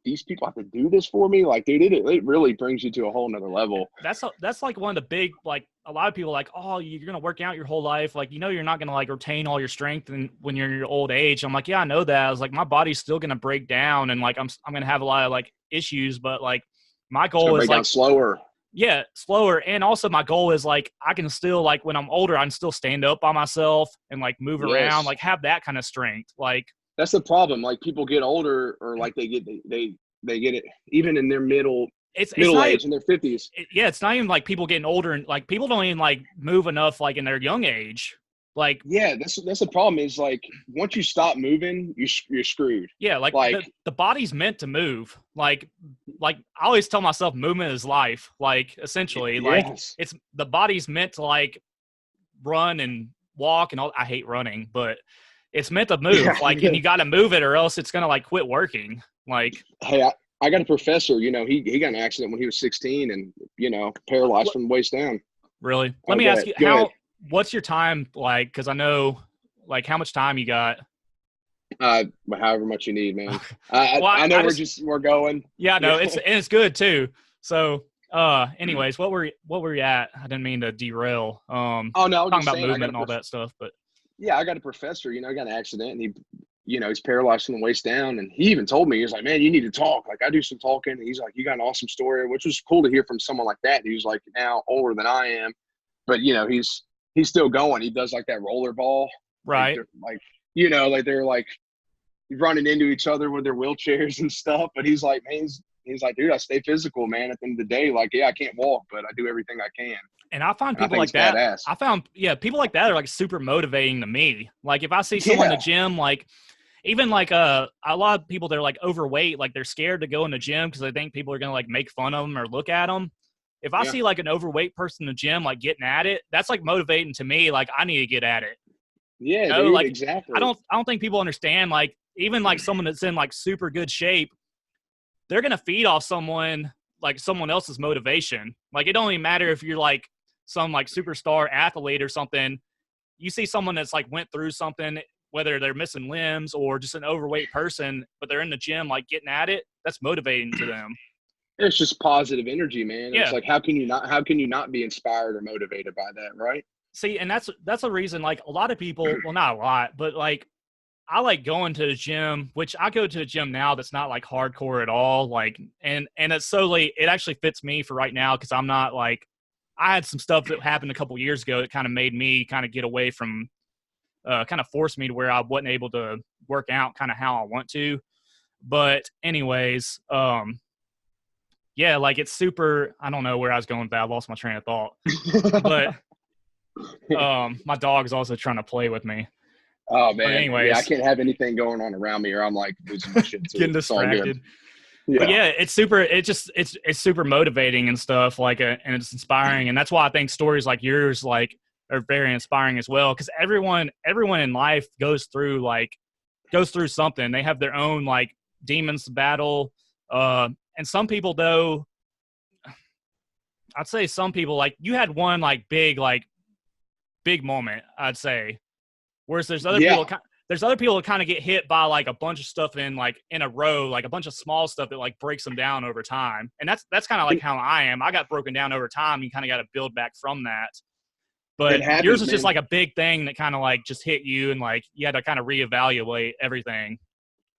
these people have to do this for me. Like, dude, it really brings you to a whole nother level. That's like one of the big, like a lot of people like, oh, you're going to work out your whole life. Like, you know, you're not going to like retain all your strength when you're in your old age. I'm like, yeah, I know that. I was like, my body's still going to break down, and like, I'm going to have a lot of like issues, but like my goal is like slower. Yeah, slower. And also my goal is like I can still like when I'm older, I can still stand up by myself and like move around, like have that kind of strength. Like that's the problem. Like people get older, or like they get it even in their middle age in their 50s. It's not even like people getting older, and like people don't even like move enough like in their young age. Like that's the problem, is like once you stop moving, you're screwed. Yeah, like the body's meant to move. Like I always tell myself movement is life. Like essentially, like it's the body's meant to like run and walk and all. I hate running, but it's meant to move. Like and you got to move it, or else it's gonna like quit working. Like hey, I got a professor. You know, he got in an accident when he was 16, and you know, paralyzed from the waist down. Really? Let me ask you, what's your time like? Because I know, like, how much time you got? However much you need, man. Well, I know we're going. Yeah, no, it's good too. So, anyways, what were you at? I didn't mean to derail. Oh no, I was talking just about saying, movement and all that stuff, but yeah, I got a professor. You know, he got an accident, and he's paralyzed from the waist down. And he even told me, he was like, "Man, you need to talk. Like, I do some talking." And he's like, "You got an awesome story," which was cool to hear from someone like that. Who's like now older than I am, but you know, he's still going. He does like that rollerball, right? Like they're like running into each other with their wheelchairs and stuff. But he's like, man, he's like, dude, I stay physical, man. At the end of the day, like, yeah, I can't walk, but I do everything I can. And I find people like that. Badass. People like that are like super motivating to me. Like if I see someone in the gym, like even like a lot of people that are like overweight, like they're scared to go in the gym because they think people are gonna like make fun of them or look at them. If I see like an overweight person in the gym like getting at it, that's like motivating to me. Like I need to get at it. Yeah, dude, like, exactly. I don't think people understand. Like even like someone that's in like super good shape, they're gonna feed off someone else's motivation. Like it don't even matter if you're like some like superstar athlete or something. You see someone that's like went through something, whether they're missing limbs or just an overweight person, but they're in the gym like getting at it, that's motivating to them. It's just positive energy, man. Yeah. It's like how can you not be inspired or motivated by that, right? See, and that's a reason like a lot of people, well not a lot, but like I like going to the gym, which I go to a gym now that's not like hardcore at all. Like and it actually fits me for right now because I'm not like I had some stuff that happened a couple years ago that kind of made me kind of get away from, kind of forced me to where I wasn't able to work out kind of how I want to. But anyways, yeah, like it's super, I don't know where I was going with that. I lost my train of thought. But my dog is also trying to play with me. Oh man. But anyways, yeah, I can't have anything going on around me or I'm like losing my shit too. Getting distracted. Yeah. But yeah, it's super motivating and stuff like, and it's inspiring. And that's why I think stories like yours, like, are very inspiring as well. Cause everyone in life goes through something. They have their own like demons to battle. And some people though, I'd say some people like you had one like big moment, I'd say. Whereas there's other people that kind of get hit by like a bunch of stuff in a row, like a bunch of small stuff that like breaks them down over time. And that's kind of like how I am. I got broken down over time. You kind of got to build back from that. But yours was just like a big thing that kind of like just hit you and like you had to kind of reevaluate everything.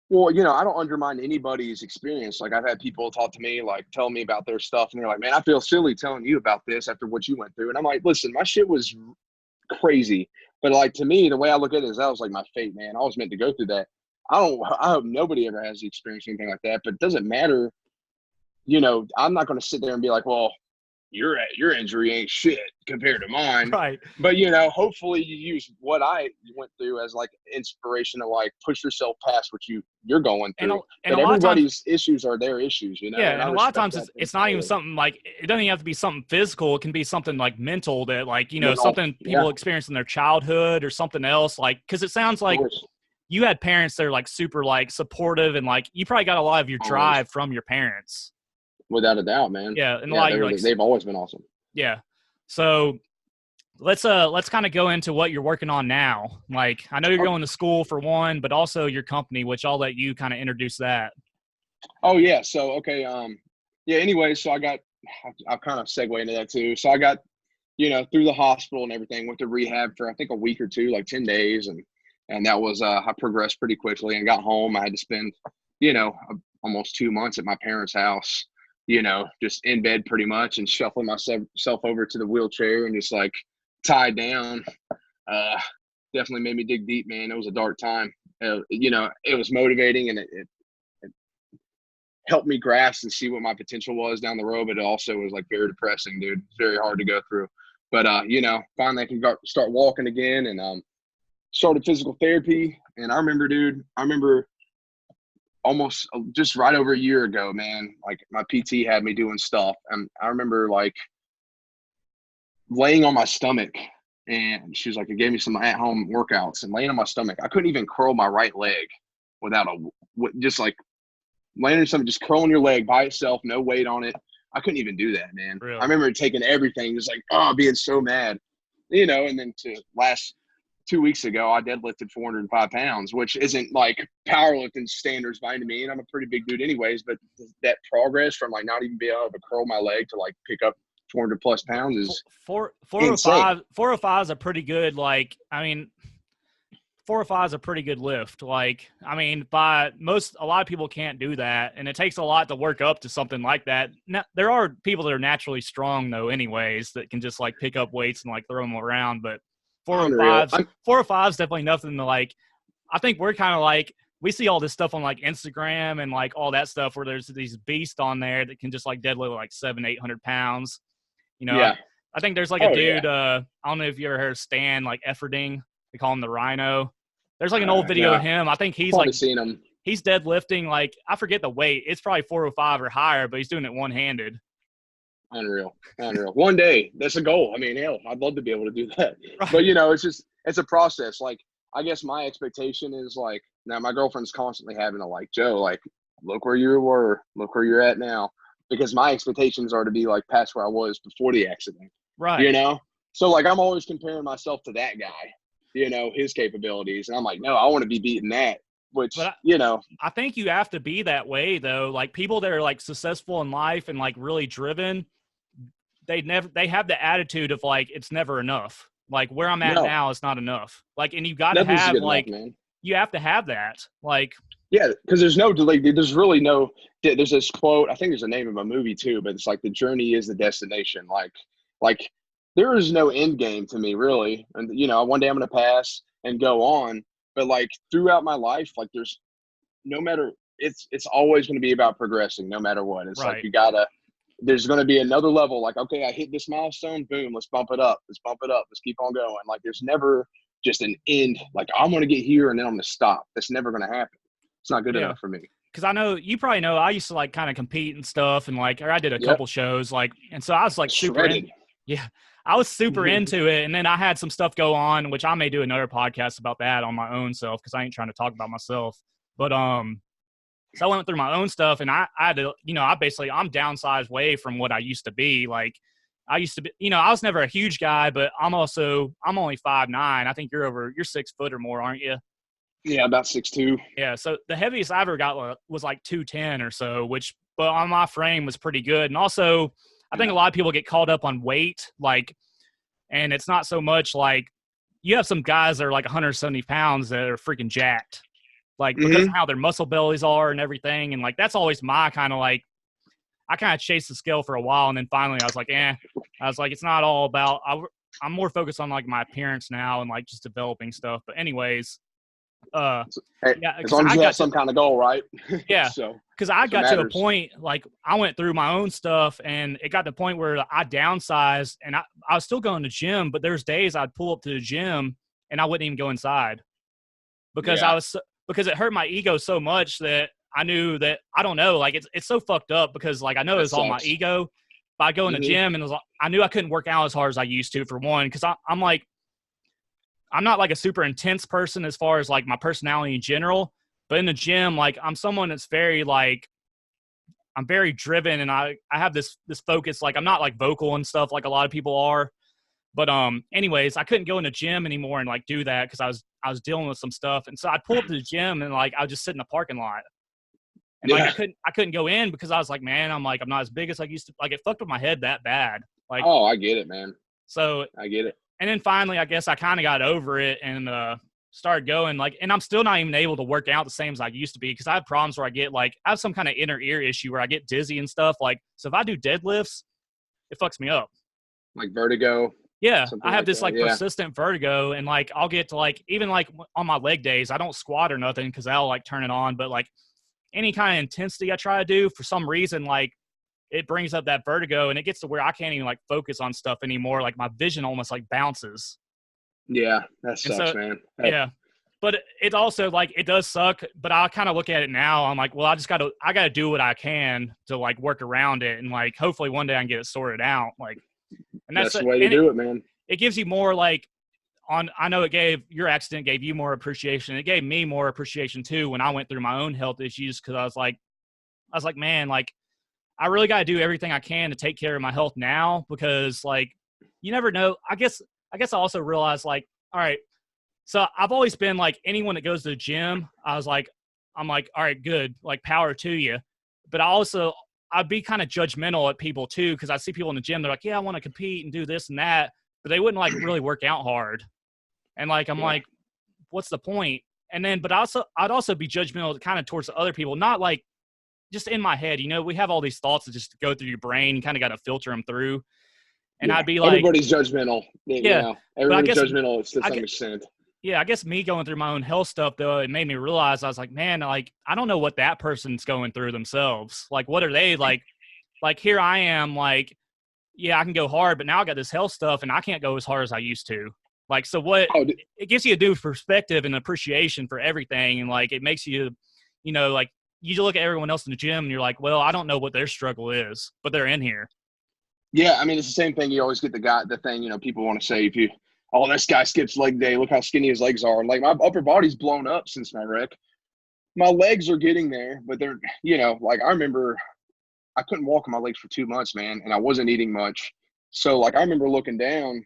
Well, I don't undermine anybody's experience. Like I've had people talk to me, like tell me about their stuff. And they're like, man, I feel silly telling you about this after what you went through. And I'm like, listen, my shit was crazy. But like to me, the way I look at it is that was like my fate, man. I was meant to go through that. I hope nobody ever has to experience anything like that, but it doesn't matter. I'm not going to sit there and be like, well, your injury ain't shit compared to mine. Right. But hopefully you use what I went through as like inspiration to like push yourself past what you're going through. And everybody's issues are their issues, Yeah, and a lot of times it's not even something like, it doesn't even have to be something physical. It can be something like mental that like, something people experience in their childhood or something else. Like, cause it sounds like you had parents that are like super like supportive and like you probably got a lot of your drive from your parents. Without a doubt, man. Yeah, and they've always been awesome. Yeah. So let's kind of go into what you're working on now. Like I know you're going to school for one, but also your company, which I'll let you kind of introduce that. Oh yeah. So okay. Anyway, so I'll kind of segue into that too. So I got, through the hospital and everything, went to rehab for I think a week or two, like 10 days. And that was I progressed pretty quickly and got home. I had to spend, almost 2 months at my parents' house. Just in bed pretty much and shuffling myself over to the wheelchair and just like tied down. Definitely made me dig deep, man. It was a dark time. It was motivating and it helped me grasp and see what my potential was down the road, but it also was like very depressing, dude. It's very hard to go through. But finally I can start walking again and started physical therapy. And I remember almost just right over a year ago, man, like my PT had me doing stuff. And I remember like laying on my stomach and she was like, it gave me some at-home workouts and laying on my stomach. I couldn't even curl my right leg without just like laying on something, just curling your leg by itself, no weight on it. I couldn't even do that, man. Really? I remember taking everything, just like, being so mad, and then to last 2 weeks ago, I deadlifted 405 pounds, which isn't like powerlifting standards by any means. I'm a pretty big dude anyways, but that progress from like not even being able to curl my leg to like pick up 400 plus pounds is 405. 405 is a pretty good, like, I mean, 405 is a pretty good lift. Like, I mean, a lot of people can't do that, and it takes a lot to work up to something like that. Now, there are people that are naturally strong though, anyways, that can just like pick up weights and like throw them around. But 405 is definitely nothing to like. I think we're kind of like, we see all this stuff on like Instagram and like all that stuff where there's these beasts on there that can just like deadlift like 700-800 pounds. Yeah. I think there's like a dude. Yeah. I don't know if you ever heard of Stan, like Efferding. They call him the Rhino. There's like an old video of him. I think he's like seen him. He's deadlifting like, I forget the weight. It's probably 405 or higher, but he's doing it one-handed. Unreal. One day, that's a goal. I mean, hell, I'd love to be able to do that. Right. But it's a process. Like, I guess my expectation is like, now my girlfriend's constantly having to like, Joe, like, look where you were, look where you're at now, because my expectations are to be like past where I was before the accident. Right. So like, I'm always comparing myself to that guy. His capabilities. And I'm like, no, I want to be beating that, which, I think you have to be that way though. Like people that are like successful in life and like really driven, they have the attitude of like, it's never enough. Like where I'm at now, it's not enough. Like, and you got to have like, enough, you have to have that. Like, yeah, because there's no delay. There's really no, there's this quote, I think there's a name of a movie too, but it's like the journey is the destination. Like, there is no end game to me, really. And, one day I'm going to pass and go on. But, like, throughout my life, like, there's no matter – it's always going to be about progressing no matter what. It's right. Like you got to – there's going to be another level. Like, okay, I hit this milestone. Boom, let's bump it up. Let's keep on going. Like, there's never just an end. Like, I'm going to get here and then I'm going to stop. That's never going to happen. It's not good enough for me. Because I know – you probably know I used to, like, kind of compete and stuff. And, like, or I did a couple shows. Like, and so I was, like, super – yeah. I was super into it, and then I had some stuff go on, which I may do another podcast about that on my own self because I ain't trying to talk about myself. But so I went through my own stuff, and I had to, I'm downsized way from what I used to be. Like I used to be, I was never a huge guy, but I'm only 5'9". I think you're 6 foot or more, aren't you? Yeah, about 6'2". Yeah, so the heaviest I ever got was like 210 or so, but on my frame was pretty good, and also. I think a lot of people get caught up on weight, like, and it's not so much like you have some guys that are like 170 pounds that are freaking jacked, like because of how their muscle bellies are and everything. And like, that's always my kind of like, I kind of chased the scale for a while. And then finally I was like, it's not all about, I'm more focused on like my appearance now and like just developing stuff. But anyways, as long as you have some kind of goal, right? Yeah. Because I got to a point, like I went through my own stuff and it got to the point where I downsized and I was still going to the gym, but there's days I'd pull up to the gym and I wouldn't even go inside because because it hurt my ego so much that I knew that, I don't know, like it's so fucked up because like I know it's all my ego, but I go in the gym and it was like, I knew I couldn't work out as hard as I used to, for one, because I'm like, I'm not like a super intense person as far as like my personality in general, but in the gym, like I'm someone that's very like, I'm very driven and I have this focus. Like I'm not like vocal and stuff like a lot of people are, but anyways, I couldn't go in the gym anymore and like do that because I was dealing with some stuff. And so I'd pull up to the gym and like I would just sit in the parking lot. And like I couldn't go in because I was like, man, I'm not as big as I used to. Like it fucked with my head that bad. Like, oh, I get it, man. So I get it. And then finally, I guess I kind of got over it and started going like, and I'm still not even able to work out the same as I used to be because I have problems where I have some kind of inner ear issue where I get dizzy and stuff. Like, so if I do deadlifts, it fucks me up. Like vertigo. Yeah, I have this persistent vertigo, and like I'll get to like even like on my leg days, I don't squat or nothing because I'll like turn it on, but like any kind of intensity I try to do, for some reason, like it brings up that vertigo and it gets to where I can't even like focus on stuff anymore. Like my vision almost like bounces. Yeah, that sucks, man. Yeah. But it also like, it does suck, but I kind of look at it now. I'm like, well, I got to do what I can to like work around it. And like, hopefully one day I can get it sorted out. Like, and that's the way to do it, man. It gives you more like I know your accident gave you more appreciation. It gave me more appreciation too when I went through my own health issues. Cause I was like, man, like I really got to do everything I can to take care of my health now, because like, you never know. I guess I also realized like, all right, so I've always been like, anyone that goes to the gym, I'm like, all right, good, like power to you. But I'd be kind of judgmental at people too, because I see people in the gym, they're like, yeah, I want to compete and do this and that, but they wouldn't like really work out hard. And like, I'm like, what's the point? And then, but I'd also be judgmental kind of towards the other people, not like just in my head, we have all these thoughts that just go through your brain, you kind of got to filter them through. And I'd be like, everybody's judgmental. Everybody's judgmental to some extent. Yeah, I guess me going through my own health stuff, though, it made me realize, I was like, man, like, I don't know what that person's going through themselves. Like, what are they like? Like, here I am, like, yeah, I can go hard, but now I got this health stuff and I can't go as hard as I used to. Like, so what? It gives you a new perspective and appreciation for everything. And like, it makes you, like, you look at everyone else in the gym and you're like, well, I don't know what their struggle is, but they're in here. Yeah, I mean, it's the same thing. You always get the thing, people want to say, this guy skips leg day. Look how skinny his legs are. Like, my upper body's blown up since my wreck. My legs are getting there, but they're, like, I remember I couldn't walk on my legs for 2 months, man, and I wasn't eating much. So, like, I remember looking down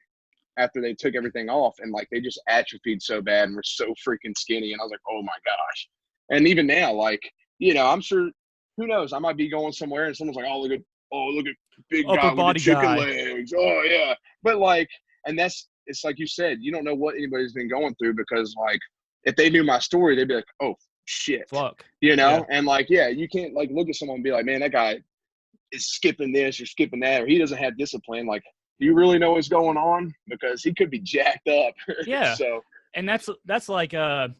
after they took everything off, and, like, they just atrophied so bad and were so freaking skinny. And I was like, oh, my gosh. And even now, like, I'm sure, who knows, I might be going somewhere and someone's like, oh, look at big guy with the chicken legs. Oh, yeah. But, like, and it's like you said, you don't know what anybody's been going through, because, like, if they knew my story, they'd be like, oh, shit. Fuck. Yeah. And, like, yeah, you can't, like, look at someone and be like, man, that guy is skipping this or skipping that, or he doesn't have discipline. Like, do you really know what's going on? Because he could be jacked up. Yeah. So. And that's like I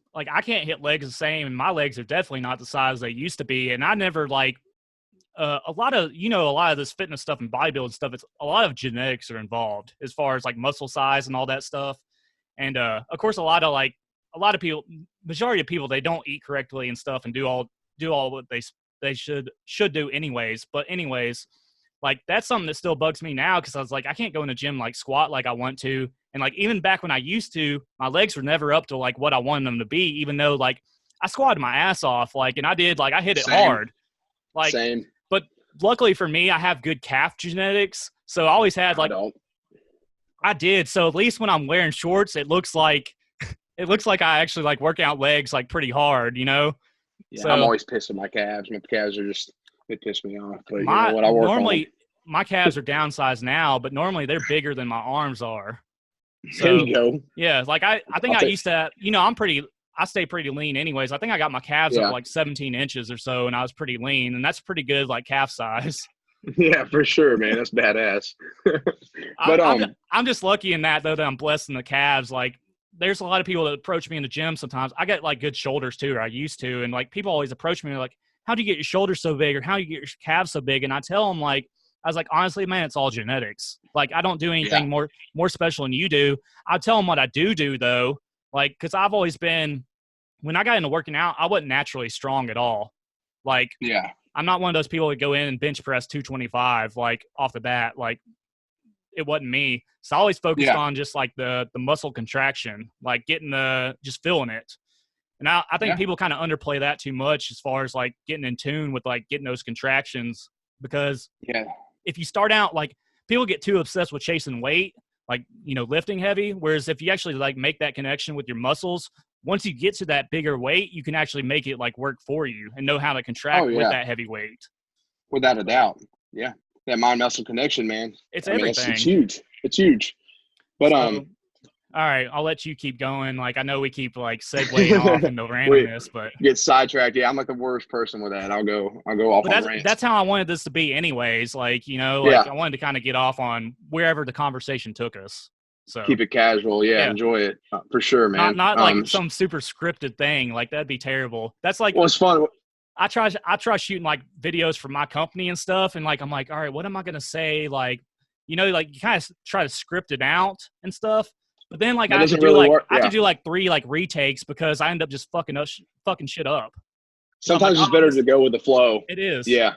can't hit legs the same, and my legs are definitely not the size they used to be. And I never like a lot of this fitness stuff and bodybuilding stuff. It's a lot of genetics are involved as far as like muscle size and all that stuff. And of course, a lot of people, majority of people, they don't eat correctly and stuff, and do all what they should do anyways. But anyways, like, that's something that still bugs me now, because I was like, I can't go in the gym, like, squat like I want to. And, like, even back when I used to, my legs were never up to, like, what I wanted them to be, even though, like, I squatted my ass off, like, and I hit it hard. Like, same. But luckily for me, I have good calf genetics. So I always had, like, I did. So at least when I'm wearing shorts, it looks like I actually, like, work out legs, like, pretty hard, Yeah, so, I'm always pissed at my calves. My calves are just – they piss me off. But I work normally on. My calves are downsized now, but normally they're bigger than my arms are. So, there you go. Yeah, like I think I used to, I stay pretty lean anyways. I think I got my calves up like 17 inches or so, and I was pretty lean, and that's pretty good, like, calf size. Yeah, for sure, man. That's badass. But I'm just lucky in that, though, that I'm blessed in the calves. Like, there's a lot of people that approach me in the gym sometimes. I get, like, good shoulders too, or I used to, and, like, people always approach me and they're like, how do you get your shoulders so big, or how do you get your calves so big? And I tell them, like, I was like, honestly, man, it's all genetics. Like, I don't do anything more special than you do. I tell them what I do though. Like, cause I've always been, when I got into working out, I wasn't naturally strong at all. Like, I'm not one of those people that go in and bench press 225, like, off the bat. Like, it wasn't me. So I always focused on just like the muscle contraction, like just feeling it. And I think people kind of underplay that too much as far as, like, getting in tune with, like, getting those contractions, because if you start out, like, people get too obsessed with chasing weight, like, lifting heavy. Whereas if you actually, like, make that connection with your muscles, once you get to that bigger weight, you can actually make it, like, work for you and know how to contract with that heavy weight. Without a doubt. Yeah. That mind muscle connection, man. It's everything. It's huge. It's huge. But, all right, I'll let you keep going. Like, I know we keep, like, segueing off into randomness, but get sidetracked. Yeah, I'm like the worst person with that. I'll go off on rants. That's how I wanted this to be, anyways. Like, I wanted to kind of get off on wherever the conversation took us. So keep it casual. Yeah. Enjoy it for sure, man. Not like some super scripted thing. Like, that'd be terrible. That's like, well, it's fun. I try shooting, like, videos for my company and stuff, and, like, I'm like, all right, what am I gonna say? Like, like, you kind of try to script it out and stuff. But then, like, I have to do like 3, like, retakes, because I end up just fucking shit up. Sometimes it's better to go with the flow. It is. Yeah.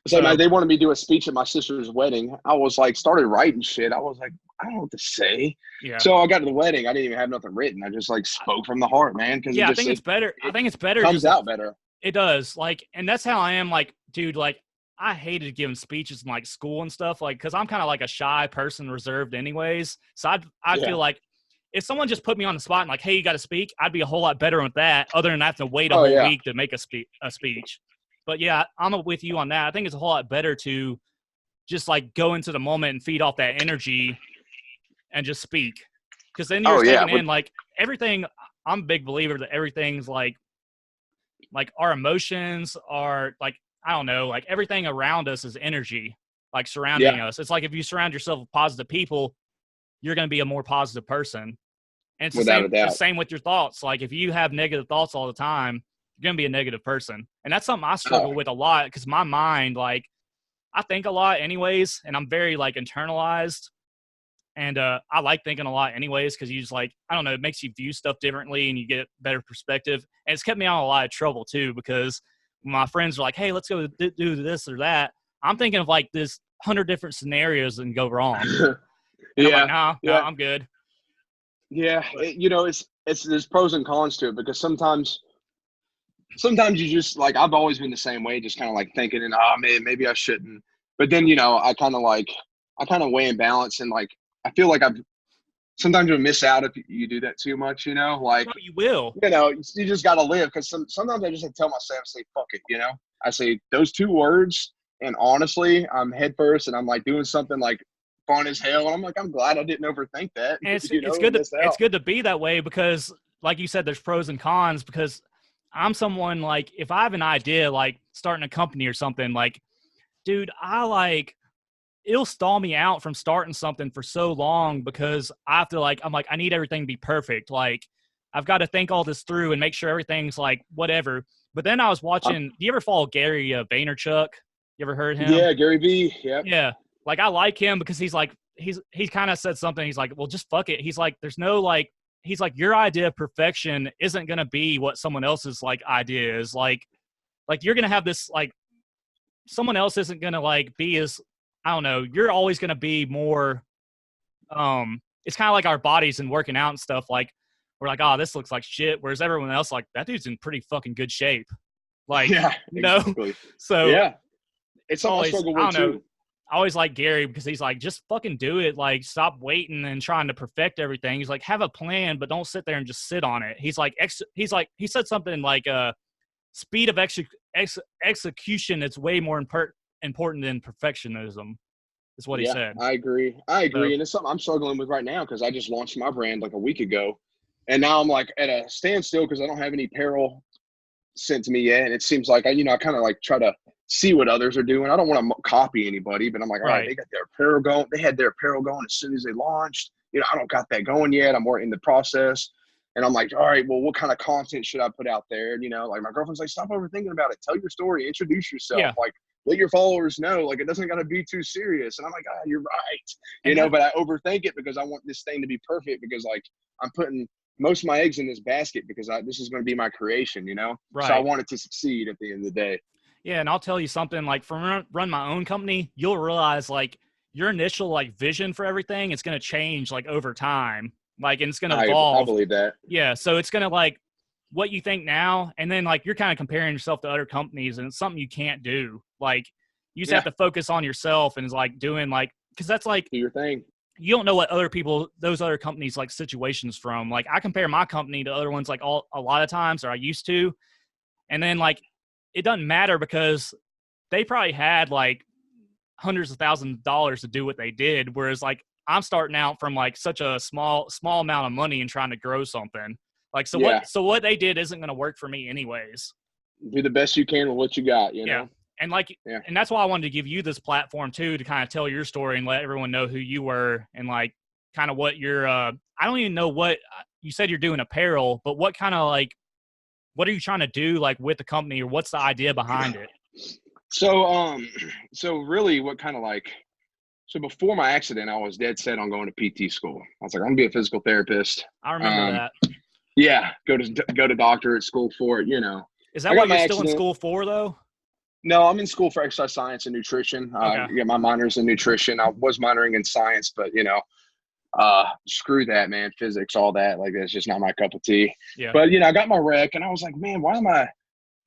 So they wanted me to do a speech at my sister's wedding. I was like, started writing shit. I was like, I don't know what to say. Yeah. So I got to the wedding. I didn't even have nothing written. I just, like, spoke from the heart, man. Cause I think it's better. I think it's better. Comes out better. It does. Like, and that's how I am. Like, dude, like, I hated giving speeches in like school and stuff, like, because I'm kind of like a shy person, reserved anyways. So I'd feel like if someone just put me on the spot and like, hey, you got to speak, I'd be a whole lot better with that, other than having to wait a whole week to make a speech. But yeah, I'm with you on that. I think it's a whole lot better to just like go into the moment and feed off that energy and just speak, because then you're taking in like everything. I'm a big believer that everything's like our emotions are like, I don't know, like everything around us is energy, like surrounding us. It's like if you surround yourself with positive people, you're going to be a more positive person. And it's the same with your thoughts. Like if you have negative thoughts all the time, you're going to be a negative person. And that's something I struggle with a lot, because my mind, like, I think a lot anyways, and I'm very like internalized. And I like thinking a lot anyways, because you just like, I don't know, it makes you view stuff differently and you get better perspective. And it's kept me out of a lot of trouble too, because when my friends are like, hey, let's go do this or that, I'm thinking of like this 100 different scenarios that can go wrong. And I'm like, no, I'm good. Yeah, there's pros and cons to it, because sometimes you just like, I've always been the same way, just kind of like thinking, and man, maybe I shouldn't. But then, I kind of weigh and balance, and like, I feel like sometimes you'll miss out if you do that too much, like, no, you will, you just got to live. Cause sometimes I just have to tell myself, say, fuck it. I say those 2 words, and honestly, I'm head first, and I'm like doing something like fun as hell. And I'm like, I'm glad I didn't overthink that. And it's good to be that way, because like you said, there's pros and cons, because I'm someone like, if I have an idea, like starting a company or something, like, dude, it'll stall me out from starting something for so long, because I have to I need everything to be perfect. Like I've got to think all this through and make sure everything's like whatever. But then I was watching, do you ever follow Gary Vaynerchuk? You ever heard him? Yeah, Gary V. Yep. Yeah. Like I like him because he's like, he's kind of said something. He's like, well, just fuck it. He's like, there's no like, he's like, your idea of perfection isn't going to be what someone else's like idea is. Like you're going to have this, like, someone else isn't going to like be as, I don't know, you're always going to be more, it's kind of like our bodies and working out and stuff. Like we're like, oh, this looks like shit. Whereas everyone else, like, that dude's in pretty fucking good shape. Like, exactly. So yeah, it's always, I don't know. I always like Gary because he's like, just fucking do it. Like, stop waiting and trying to perfect everything. He's like, have a plan, but don't sit there and just sit on it. He's like, he said something like, speed of execution is way more important than perfectionism, is what he said. I agree. And it's something I'm struggling with right now, because I just launched my brand like a week ago, and now I'm like at a standstill because I don't have any apparel sent to me yet. And it seems like I kind of like try to see what others are doing. I don't want to copy anybody, but I'm like, all right, they got their apparel going. They had their apparel going as soon as they launched. I don't got that going yet. I'm more in the process. And I'm like, all right, well, what kind of content should I put out there? And, like my girlfriend's like, stop overthinking about it. Tell your story, introduce yourself. Yeah. Like, let your followers know, like, it doesn't got to be too serious. And I'm like, you're right. But I overthink it because I want this thing to be perfect, because like I'm putting most of my eggs in this basket, because this is going to be my creation, Right. So I want it to succeed at the end of the day. Yeah. And I'll tell you something, like from run my own company, you'll realize like your initial like vision for everything, it's going to change like over time. Like, and it's going to evolve. I believe that. Yeah. So it's going to like what you think now. And then like, you're kind of comparing yourself to other companies, and it's something you can't do. Like you just have to focus on yourself, and it's like doing like, cause that's like do your thing. You don't know what those other companies like situations from. Like I compare my company to other ones, like a lot of times, or I used to. And then like, it doesn't matter because they probably had like hundreds of thousands of dollars to do what they did. Whereas like, I'm starting out from like such a small amount of money and trying to grow something. Like, so what they did isn't going to work for me anyways. Do the best you can with what you got, know? And like, and that's why I wanted to give you this platform too, to kind of tell your story and let everyone know who you were, and like kind of what you're, I don't even know what you said you're doing apparel, but what kind of like, what are you trying to do like with the company, or what's the idea behind it? So really what kind of like, so before my accident, I was dead set on going to PT school. I was like, I'm gonna be a physical therapist. I remember that. Yeah, go to doctorate school for it. Is that what you're still in school for, though? No, I'm in school for exercise science and nutrition. Okay. My minor's in nutrition. I was minoring in science, but screw that, man. Physics, all that, like, that's just not my cup of tea. Yeah. But I got my rec, and I was like, man, why am I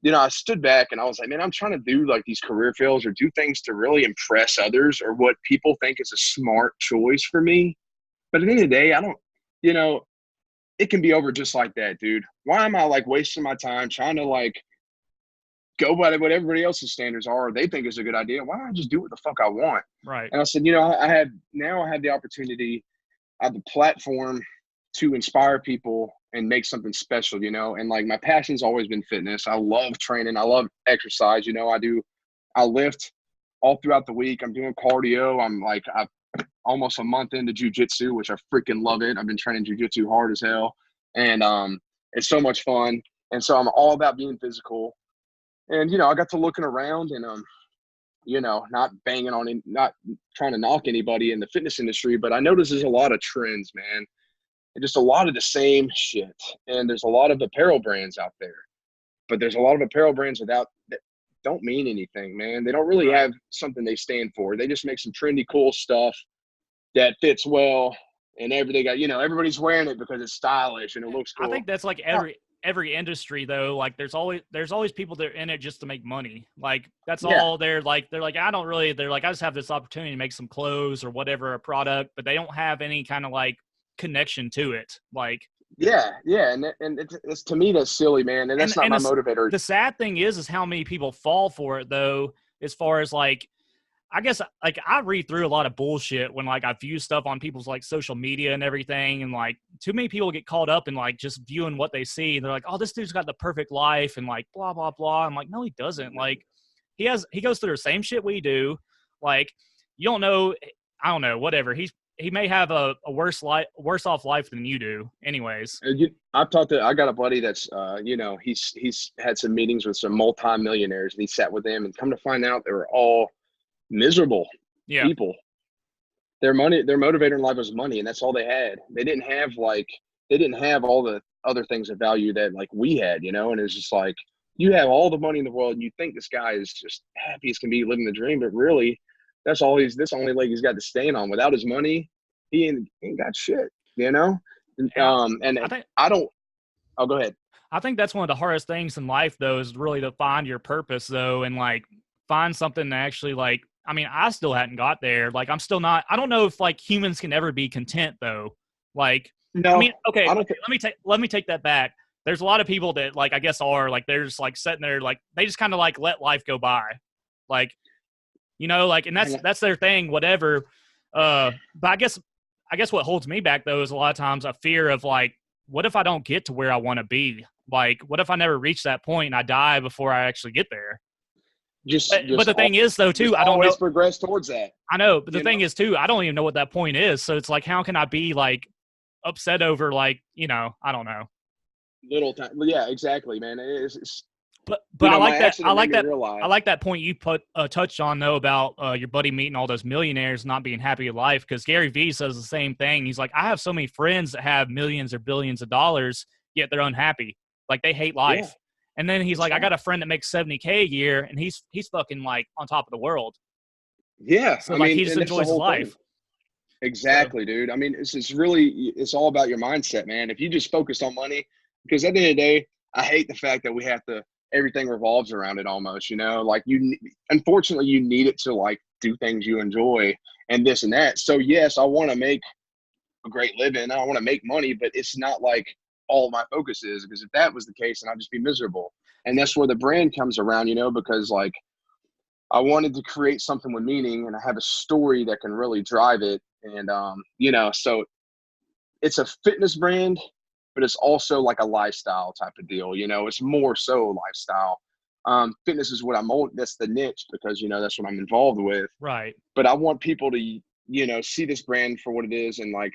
I stood back and I was like, man, I'm trying to do like these career fields or do things to really impress others or what people think is a smart choice for me. But at the end of the day, I don't, it can be over just like that, dude. Why am I like wasting my time trying to like go by what everybody else's standards are, or they think is a good idea? Why don't I just do what the fuck I want? Right. And I said, I have the opportunity, I have the platform to inspire people and make something special, and like my passion's always been fitness. I love training. I love exercise. I lift all throughout the week. I'm doing cardio. I'm almost a month into jujitsu, which I freaking love it. I've been training jujitsu hard as hell. And it's so much fun. And so I'm all about being physical. And, I got to looking around and, not banging on, not trying to knock anybody in the fitness industry, but I noticed there's a lot of trends, man. And just a lot of the same shit. And there's a lot of apparel brands out there. But there's a lot of apparel brands that don't mean anything, man. They don't really have something they stand for. They just make some trendy, cool stuff that fits well, and everybody's wearing it because it's stylish and it looks cool. I think that's like every industry though. Like there's always people that are in it just to make money. Like that's all they're like, I just have this opportunity to make some clothes or whatever, a product, but they don't have any kind of like connection to it. Like, and it's to me, that's silly, man. And that's not my motivator. The sad thing is how many people fall for it though, as far as like, I guess like I read through a lot of bullshit when like I view stuff on people's like social media and everything. And like too many people get caught up in like just viewing what they see. And they're like, oh, this dude's got the perfect life and like blah, blah, blah. I'm like, no, he doesn't. Like he goes through the same shit we do. Like you don't know, I don't know, whatever. He may have a worse off life than you do anyways. I got a buddy that's, he's had some meetings with some multi-millionaires and he sat with them and come to find out they were all miserable people. Their motivator in life was money, and that's all they had. They didn't have all the other things of value that like we had, and it's just like you have all the money in the world and you think this guy is just happy as can be living the dream, but really that's the only leg he's got to stand on. Without his money, he ain't got shit, and go ahead. I think that's one of the hardest things in life though, is really to find your purpose though, and like find something that actually like, I mean, I still hadn't got there. Like, I'm still not, I don't know if like humans can ever be content though. Like, no, I mean, okay, let me take that back. There's a lot of people that like, I guess are like, they're just like sitting there, like they just kind of like let life go by. Like, like, and that's their thing, whatever. But I guess what holds me back though, is a lot of times a fear of like, what if I don't get to where I want to be? Like, what if I never reach that point and I die before I actually get there? But the thing is, though, too, I don't always progress towards that. I know, but the thing is, too, I don't even know what that point is. So it's like, how can I be like upset over like, I don't know. Little time, yeah, exactly, man. But I like that. I like that point you touched on though about your buddy meeting all those millionaires not being happy in life. Because Gary Vee says the same thing. He's like, I have so many friends that have millions or billions of dollars, yet they're unhappy. Like they hate life. Yeah. And then he's like, I got a friend that makes $70K a year, and he's fucking like on top of the world. Yeah, so like he just enjoys his life. Thing. Exactly, dude. I mean, it's all about your mindset, man. If you just focus on money, because at the end of the day, I hate the fact that everything revolves around it almost. Like unfortunately, you need it to like do things you enjoy and this and that. So yes, I want to make a great living. I want to make money, but it's not like all my focus is, because if that was the case, then I'd just be miserable. And that's where the brand comes around, because like I wanted to create something with meaning and I have a story that can really drive it. And, so it's a fitness brand, but it's also like a lifestyle type of deal. It's more so lifestyle. Fitness is what that's the niche because, that's what I'm involved with. Right. But I want people to, see this brand for what it is. And like,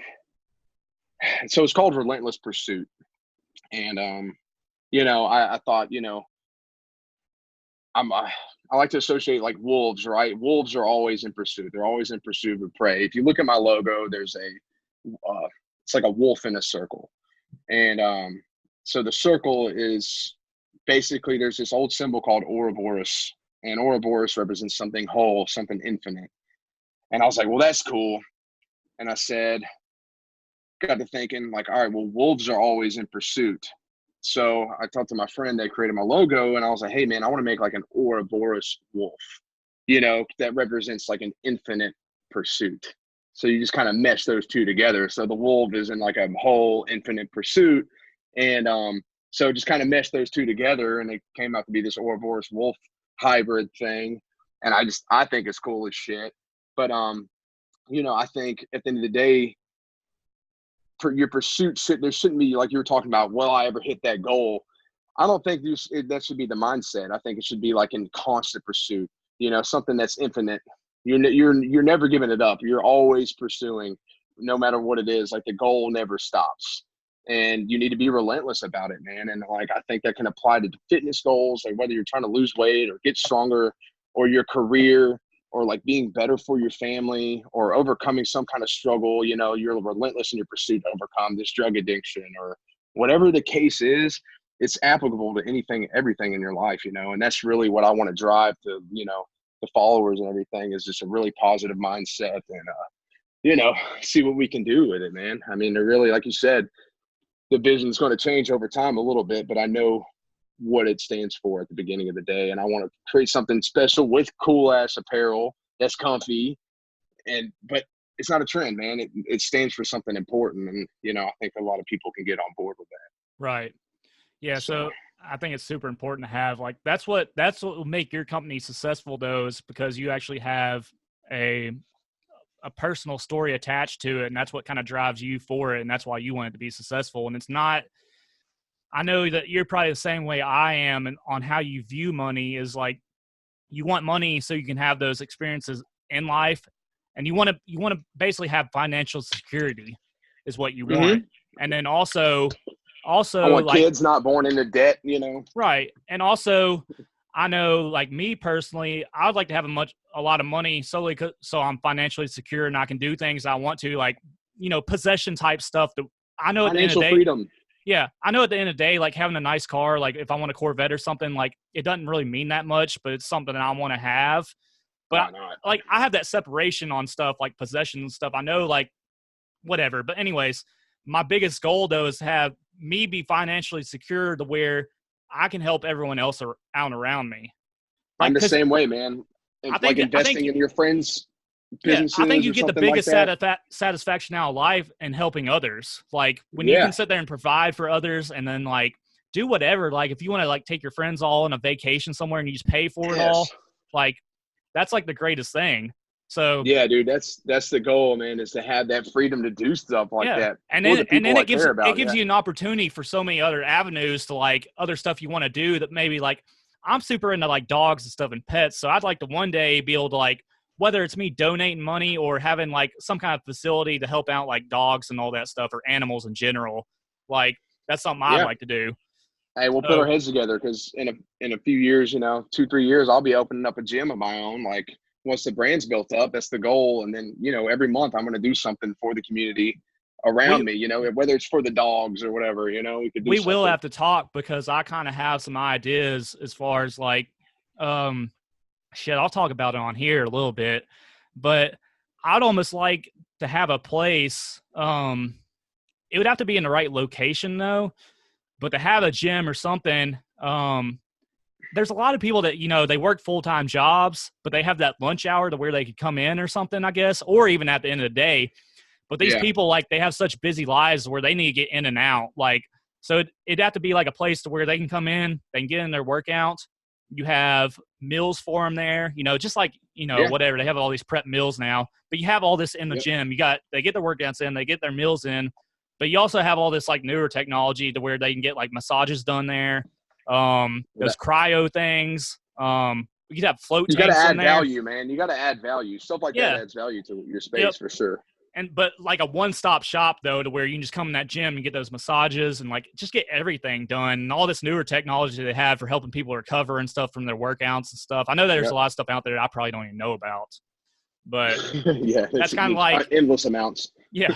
so it's called Relentless Pursuit. And, I thought, I like to associate like wolves, right? Wolves are always in pursuit. They're always in pursuit of prey. If you look at my logo, there's it's like a wolf in a circle. And so the circle is basically, there's this old symbol called Ouroboros, and Ouroboros represents something whole, something infinite. And I was like, well, that's cool. And I got to thinking like, all right, well, wolves are always in pursuit. So I talked to my friend that created my logo, and I was like, hey man, I want to make like an Ouroboros wolf, that represents like an infinite pursuit. So you just kind of mesh those two together. So the wolf is in like a whole infinite pursuit. And so just kind of mesh those two together, and it came out to be this Ouroboros wolf hybrid thing. And I think it's cool as shit. But I think at the end of the day, for your pursuit, there shouldn't be, like you were talking about, will I ever hit that goal? I don't think that should be the mindset. I think it should be like in constant pursuit, something that's infinite. You're never giving it up. You're always pursuing, no matter what it is. Like the goal never stops, and you need to be relentless about it, man. And like, I think that can apply to fitness goals, like whether you're trying to lose weight or get stronger, or your career, or like being better for your family, or overcoming some kind of struggle. You're relentless in your pursuit to overcome this drug addiction, or whatever the case is. It's applicable to anything, everything in your life, and that's really what I want to drive to, the followers and everything, is just a really positive mindset, and, see what we can do with it, man. I mean, they're really, like you said, the vision's going to change over time a little bit, but I know what it stands for at the beginning of the day. And I want to create something special with cool ass apparel that's comfy, but it's not a trend, man. It stands for something important. And, I think a lot of people can get on board with that. Right. Yeah. So I think it's super important to have, like, that's what will make your company successful, though, is because you actually have a personal story attached to it. And that's what kind of drives you for it. And that's why you want it to be successful. And it's not, I know that you're probably the same way I am, and on how you view money is like, you want money so you can have those experiences in life, and you want to basically have financial security is what you want. And then also I want like kids not born into debt, Right. And also, I know, like me personally, I would like to have a lot of money solely so I'm financially secure and I can do things I want to, like, possession type stuff that I know at the end of the day. Freedom. Yeah, I know at the end of the day, like having a nice car, like if I want a Corvette or something, like it doesn't really mean that much, but it's something that I want to have. But I have that separation on stuff like possessions and stuff. I know, like, whatever. But anyways, my biggest goal though is to have me be financially secure to where I can help everyone else out around me. Like, I'm the same way, man. I think investing in your friends' businesses. I think you get the biggest satisfaction out of life in helping others. Like when you can sit there and provide for others, and then like do whatever. Like if you want to like take your friends all on a vacation somewhere and you just pay for it all, like that's like the greatest thing. So yeah, dude, that's the goal, man, is to have that freedom to do stuff like that. And then it gives you an opportunity for so many other avenues to like other stuff you want to do that maybe like I'm super into like dogs and stuff and pets. So I'd like to one day be able to like, whether it's me donating money or having like some kind of facility to help out like dogs and all that stuff, or animals in general, like that's something I'd like to do. Hey, we'll put our heads together, because in a few years, 2-3 years, I'll be opening up a gym of my own. Like once the brand's built up, that's the goal. And then, every month I'm going to do something for the community around me, whether it's for the dogs or whatever, we could do we will have to talk, because I kind of have some ideas as far as like, I'll talk about it on here a little bit, but I'd almost like to have a place. It would have to be in the right location though, but to have a gym or something, there's a lot of people that, they work full-time jobs, but they have that lunch hour to where they could come in or something, I guess, or even at the end of the day. But these people, like, they have such busy lives where they need to get in and out. Like, so it'd have to be like a place to where they can come in, they can get in their workout. You have meals for them there, just like, whatever. They have all these prep meals now, but you have all this in the gym. They get their workouts in, they get their meals in, but you also have all this like newer technology to where they can get like massages done there. Those cryo things. You could have float tanks. You got to add value, man. You got to add value. Stuff like that adds value to your space for sure. But like a one-stop shop though, to where you can just come in that gym and get those massages and like just get everything done. And all this newer technology they have for helping people recover and stuff from their workouts and stuff. I know there's a lot of stuff out there that I probably don't even know about, but that's kind of like endless amounts. Yeah.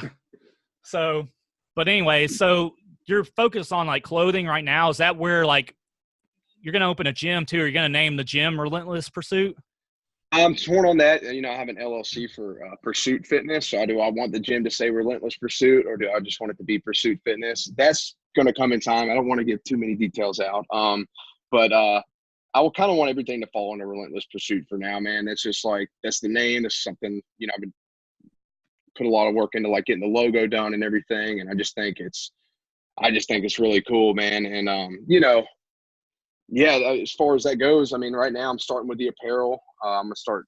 So, but anyway, so you're focused on like clothing right now. Is that where like you're going to open a gym too? Or you're going to name the gym Relentless Pursuit? I'm torn on that. You know, I have an LLC for Pursuit Fitness. So do I want the gym to say Relentless Pursuit, or do I just want it to be Pursuit Fitness? That's going to come in time. I don't want to give too many details out. But I will kind of want everything to fall under Relentless Pursuit for now, man. That's just like, that's the name. It's something, you know, I've been put a lot of work into like getting the logo done and everything. And I just think it's really cool, man. And, you know, yeah, as far as that goes, I mean, right now I'm starting with the apparel. I'm going to start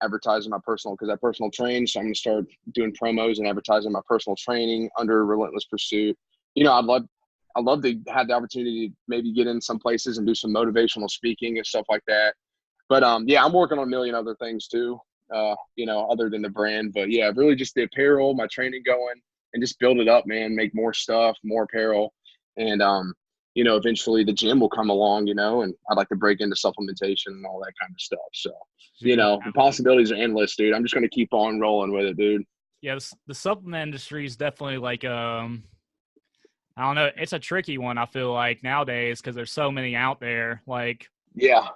advertising my personal, because I personal train. So I'm going to start doing promos and advertising my personal training under Relentless Pursuit. You know, I'd love to have the opportunity to maybe get in some places and do some motivational speaking and stuff like that. But yeah, I'm working on a million other things too, you know, other than the brand. But yeah, really just the apparel, my training going, and just build it up, man. Make more stuff, more apparel. And you know, eventually the gym will come along, you know, and I'd like to break into supplementation and all that kind of stuff. So, you know, the possibilities are endless, dude. I'm just going to keep on rolling with it, dude. Yeah, the supplement industry is definitely like, I don't know, it's a tricky one, I feel like, nowadays, because there's so many out there. Like, yeah,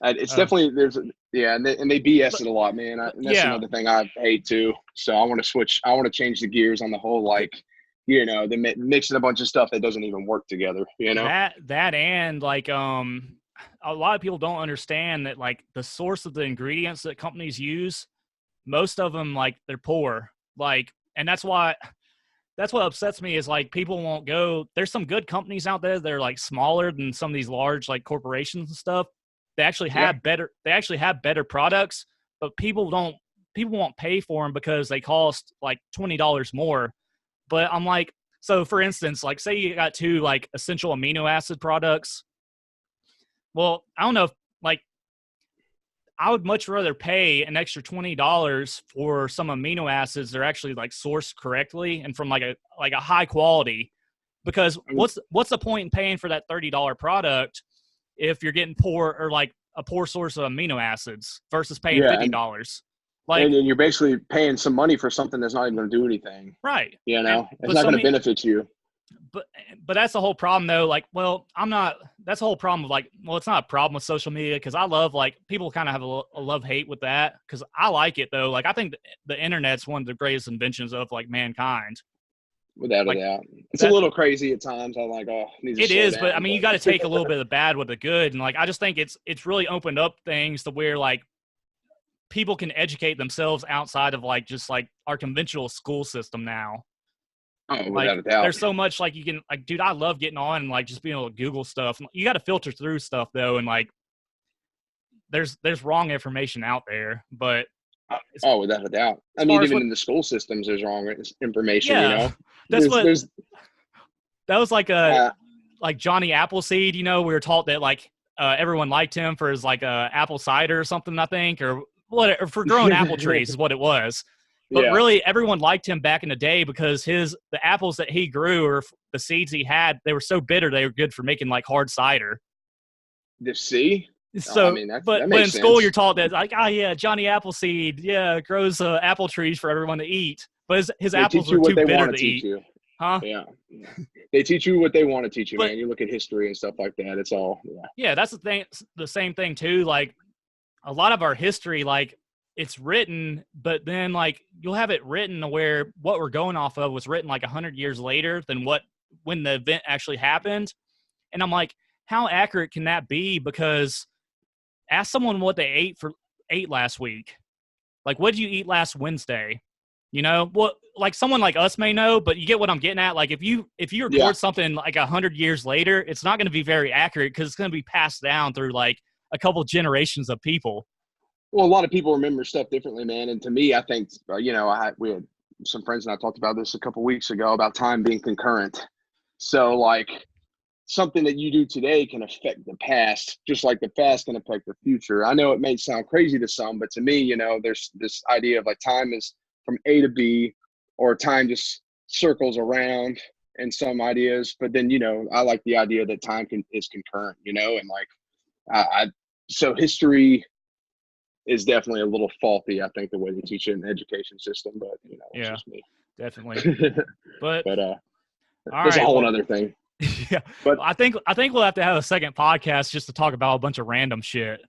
it's definitely, and they BS it a lot, man. And that's another thing I hate too. So I want to change the gears on the whole, like, you know, they mixing a bunch of stuff that doesn't even work together, you know? That and like, a lot of people don't understand that, like, the source of the ingredients that companies use, most of them, like, they're poor. Like, and that's what upsets me is, like, people won't go. There's some good companies out there that are, like, smaller than some of these large, like, corporations and stuff. They actually have better products, but people won't pay for them because they cost like $20 more. But I'm like, so for instance, like, say you got two like essential amino acid products. Well, I don't know if, like, I would much rather pay an extra $20 for some amino acids that are actually like sourced correctly and from like a high quality, because what's the point in paying for that $30 product if you're getting poor, or like a poor source of amino acids, versus paying $50? Like, and you're basically paying some money for something that's not even going to do anything. Right. You know, it's not going to benefit you. But that's the whole problem though. Like, well, that's the whole problem of, like, well, it's not a problem with social media, because I love, like, people kind of have a love-hate with that, because I like it though. Like, I think the internet's one of the greatest inventions of, like, mankind. Without a doubt. It's a little crazy at times. I'm like, oh, it is, but I mean, you got to take a little bit of the bad with the good. And, like, I just think it's really opened up things to where, like, people can educate themselves outside of, like, just like our conventional school system now. Oh, without a doubt. There's so much, like, you can, like, dude, I love getting on and, like, just being able to Google stuff. You got to filter through stuff though, and, like, there's wrong information out there, but without a doubt. I mean, even in the school systems, there's wrong information. Yeah, you know, that was like like Johnny Appleseed. You know, we were taught that, like, everyone liked him for his, like, apple cider or something, I think, or what, for growing apple trees is what it was. But really, everyone liked him back in the day because the apples that he grew, or the seeds he had, they were so bitter they were good for making, like, hard cider. See? So, I mean, but in school you're taught that, like, Johnny Appleseed, grows apple trees for everyone to eat. But his apples are too bitter to eat. You. Huh? Yeah. They teach you what they want to teach you, man. You look at history and stuff like that. It's all, Yeah, that's the thing. The same thing too. Like, a lot of our history, like, it's written, but then, like, you'll have it written where what we're going off of was written like 100 years later than when the event actually happened. And I'm like, how accurate can that be? Because ask someone what they ate last week. Like, what did you eat last Wednesday? You know, what, like, someone like us may know, but you get what I'm getting at. Like, if you record something like 100 years later, it's not going to be very accurate, because it's going to be passed down through, like, a couple generations of people. Well, a lot of people remember stuff differently, man. And to me, I think, you know, we had some friends and I talked about this a couple weeks ago about time being concurrent. So, like, something that you do today can affect the past, just like the past can affect the future. I know it may sound crazy to some, but to me, you know, there's this idea of, like, time is from A to B, or time just circles around in some ideas. But then, you know, I like the idea that time is concurrent, you know, and, like, so history is definitely a little faulty, I think, the way they teach it in the education system. But, you know, it's just me. Definitely. But that's a whole other thing. Yeah, but I think we'll have to have a second podcast just to talk about a bunch of random shit.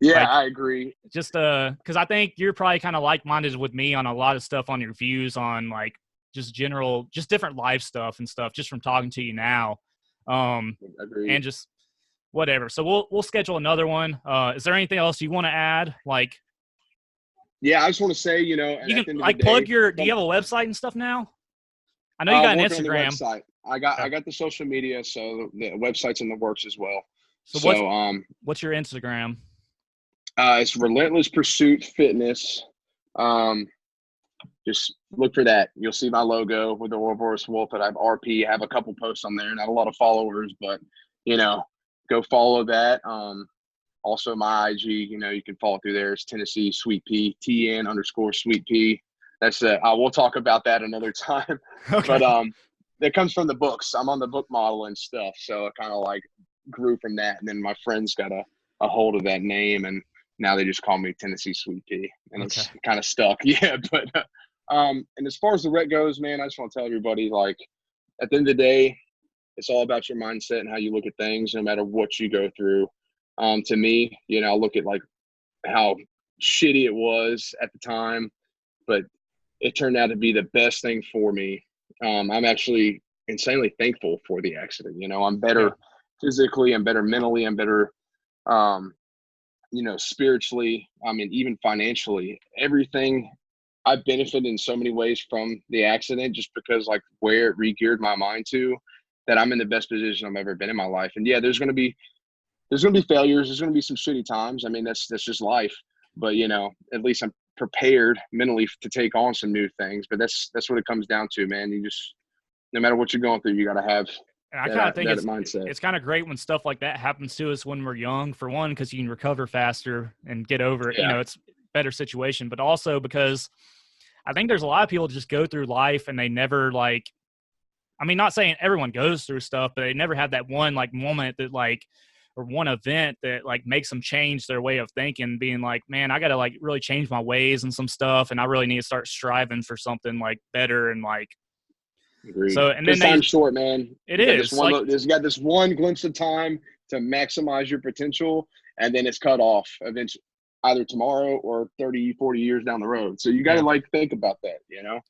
Yeah, Like, I agree. just because I think you're probably kind of like-minded with me on a lot of stuff on your views on like just general, just different life stuff and stuff, just from talking to you now. Agreed. And just whatever. So we'll schedule another one. Is there anything else you want to add? Like, Yeah, I just want to say, you know, and you at can the end of the like plug day, your. Do you have a website and stuff now? I know you got an working on the Instagram. website. I got the social media, so the website's in the works as well. So So what's your Instagram? it's Relentless Pursuit Fitness. Just look for that. You'll see my logo with the Airforce Wolf, and I have RP. I have a couple posts on there, not a lot of followers, but you know, go follow that. Also my IG, you know, you can follow through there. It's Tennessee Sweet Pea, TN_Sweet Pea. That's it. We'll talk about that another time. Okay. But that comes from the books. I'm on the book model and stuff, so it kind of like grew from that. And then my friends got a hold of that name, and now they just call me Tennessee Sweet Pea, and it's kind of stuck. Yeah, but and as far as the rec goes, man, I just want to tell everybody, like, at the end of the day, it's all about your mindset and how you look at things, no matter what you go through. To me, you know, I look at like how shitty it was at the time, but it turned out to be the best thing for me. I'm actually insanely thankful for the accident. You know, I'm better physically, I'm better mentally, I'm better, you know, spiritually, I mean, even financially. Everything, I benefited in so many ways from the accident, just because like where it re-geared my mind to, that I'm in the best position I've ever been in my life. And yeah, there's going to be failures. There's going to be some shitty times. I mean, that's just life. But you know, at least I'm prepared mentally to take on some new things. But that's what it comes down to, man. You just, no matter what you're going through, you got to have and I kind of think that mindset. It's kind of great when stuff like that happens to us when we're young, for one, because you can recover faster and get over it. Yeah. You know, it's a better situation, but also because I think there's a lot of people just go through life and they never like, I mean, not saying everyone goes through stuff, but they never have that one like moment that like, or one event that like makes them change their way of thinking, being like, man, I got to like really change my ways and some stuff. And I really need to start striving for something like better. And like, Agreed. So, and this then time's short, man. It you is got you got this one glimpse of time to maximize your potential, and then it's cut off eventually, either tomorrow or 30, 40 years down the road. So you got to like think about that, you know?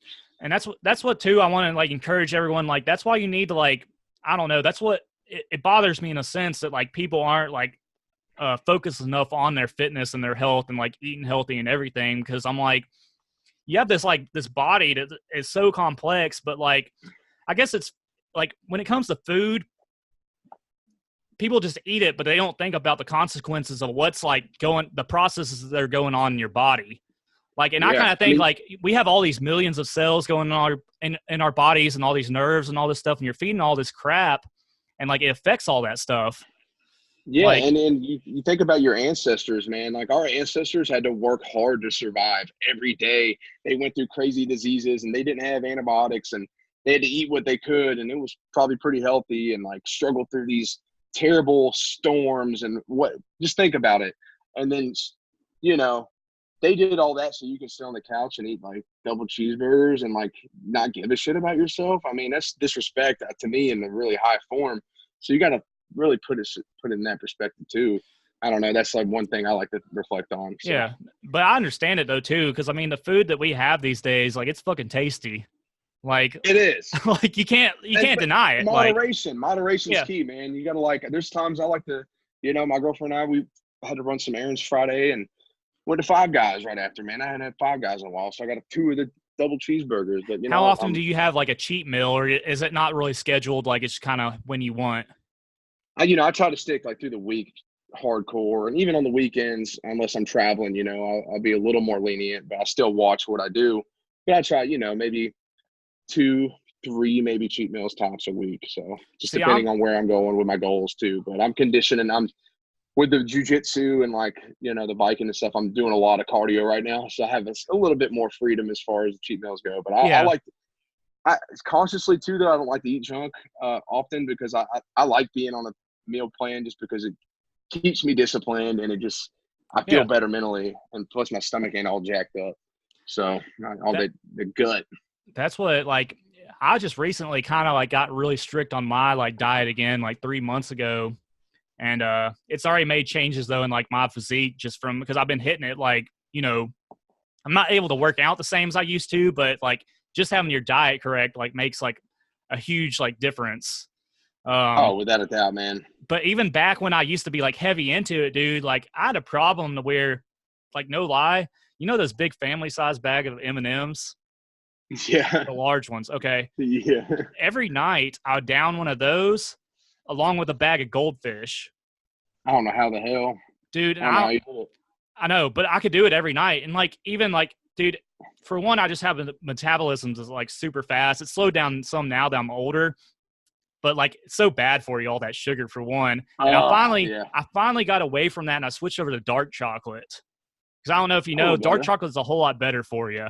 And that's what too, I want to like encourage everyone. Like, that's why you need to like, I don't know. That's what it bothers me in a sense that like people aren't like focused enough on their fitness and their health and like eating healthy and everything. Cause I'm like, you have this like this body that is so complex, but like, I guess it's like when it comes to food, people just eat it, but they don't think about the consequences of what's like the processes that are going on in your body. Like, and I kind of think like we have all these millions of cells going on in our bodies and all these nerves and all this stuff, and you're feeding all this crap, and like it affects all that stuff. Yeah, like, and then you think about your ancestors, man. Like our ancestors had to work hard to survive every day. They went through crazy diseases, and they didn't have antibiotics, and they had to eat what they could, and it was probably pretty healthy, and like struggled through these terrible storms and just think about it. And then, you know, they did all that so you can sit on the couch and eat like double cheeseburgers and like not give a shit about yourself. I mean, that's disrespect to me in a really high form. So you got to really put it in that perspective too. I don't know. That's like one thing I like to reflect on. So. Yeah, but I understand it though too, because I mean the food that we have these days, like it's fucking tasty. Like it is. Like you can't deny it. Moderation's key, man. You gotta like. There's times I like to, you know, my girlfriend and I, we had to run some errands Friday and went to Five Guys right after. Man, I hadn't had Five Guys in a while, so I got 2 of the double cheeseburgers. But you know, how often do you have like a cheat meal, or is it not really scheduled? Like it's kind of when you want. I try to stick like through the week hardcore, and even on the weekends, unless I'm traveling, you know, I'll be a little more lenient, but I still watch what I do. But I try, you know, maybe 2, 3, maybe cheat meals tops a week. So just depending on where I'm going with my goals too. But I'm conditioning. I'm with the jujitsu and like, you know, the biking and stuff. I'm doing a lot of cardio right now, so I have a little bit more freedom as far as the cheat meals go. But I like. Consciously too, though, I don't like to eat junk often because I like being on a meal plan just because it keeps me disciplined and I feel better mentally, and plus my stomach ain't all jacked up. So all the gut. That's what like I just recently kind of like got really strict on my like diet again like 3 months ago, And it's already made changes though in like my physique just from because I've been hitting it like, you know, I'm not able to work out the same as I used to, but like just having your diet correct like makes like a huge like difference. Without a doubt, man. But even back when I used to be like heavy into it, dude, like I had a problem to where, like no lie, you know those big family size bag of M&Ms? Yeah. The large ones. Okay. Yeah. Every night I would down one of those along with a bag of goldfish. I don't know how the hell. Dude, and I know, but I could do it every night. And like even like, dude, for one, I just have a metabolism that's like super fast. It's slowed down some now that I'm older. But like it's so bad for you, all that sugar for one. And I finally got away from that and I switched over to dark chocolate. Because I don't know if you know, dark chocolate is a whole lot better for you.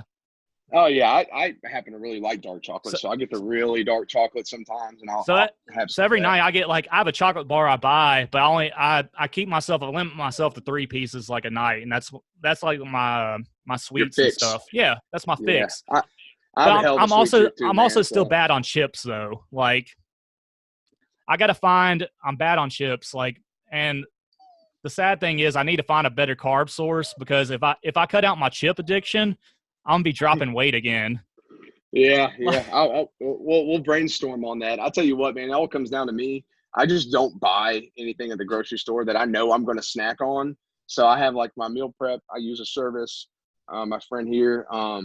Oh yeah, I happen to really like dark chocolate, so I get the really dark chocolate sometimes, and I'll have. So every night I have a chocolate bar I buy, but I limit myself to 3 pieces like a night, and that's like my sweets and stuff. Yeah, that's my fix. I'm also still bad on chips though. Like I'm bad on chips. Like, and the sad thing is I need to find a better carb source because if I cut out my chip addiction, I'm gonna be dropping weight again. Yeah. We'll brainstorm on that. I'll tell you what, man. It all comes down to me. I just don't buy anything at the grocery store that I know I'm going to snack on. So I have like my meal prep. I use a service. My friend here, I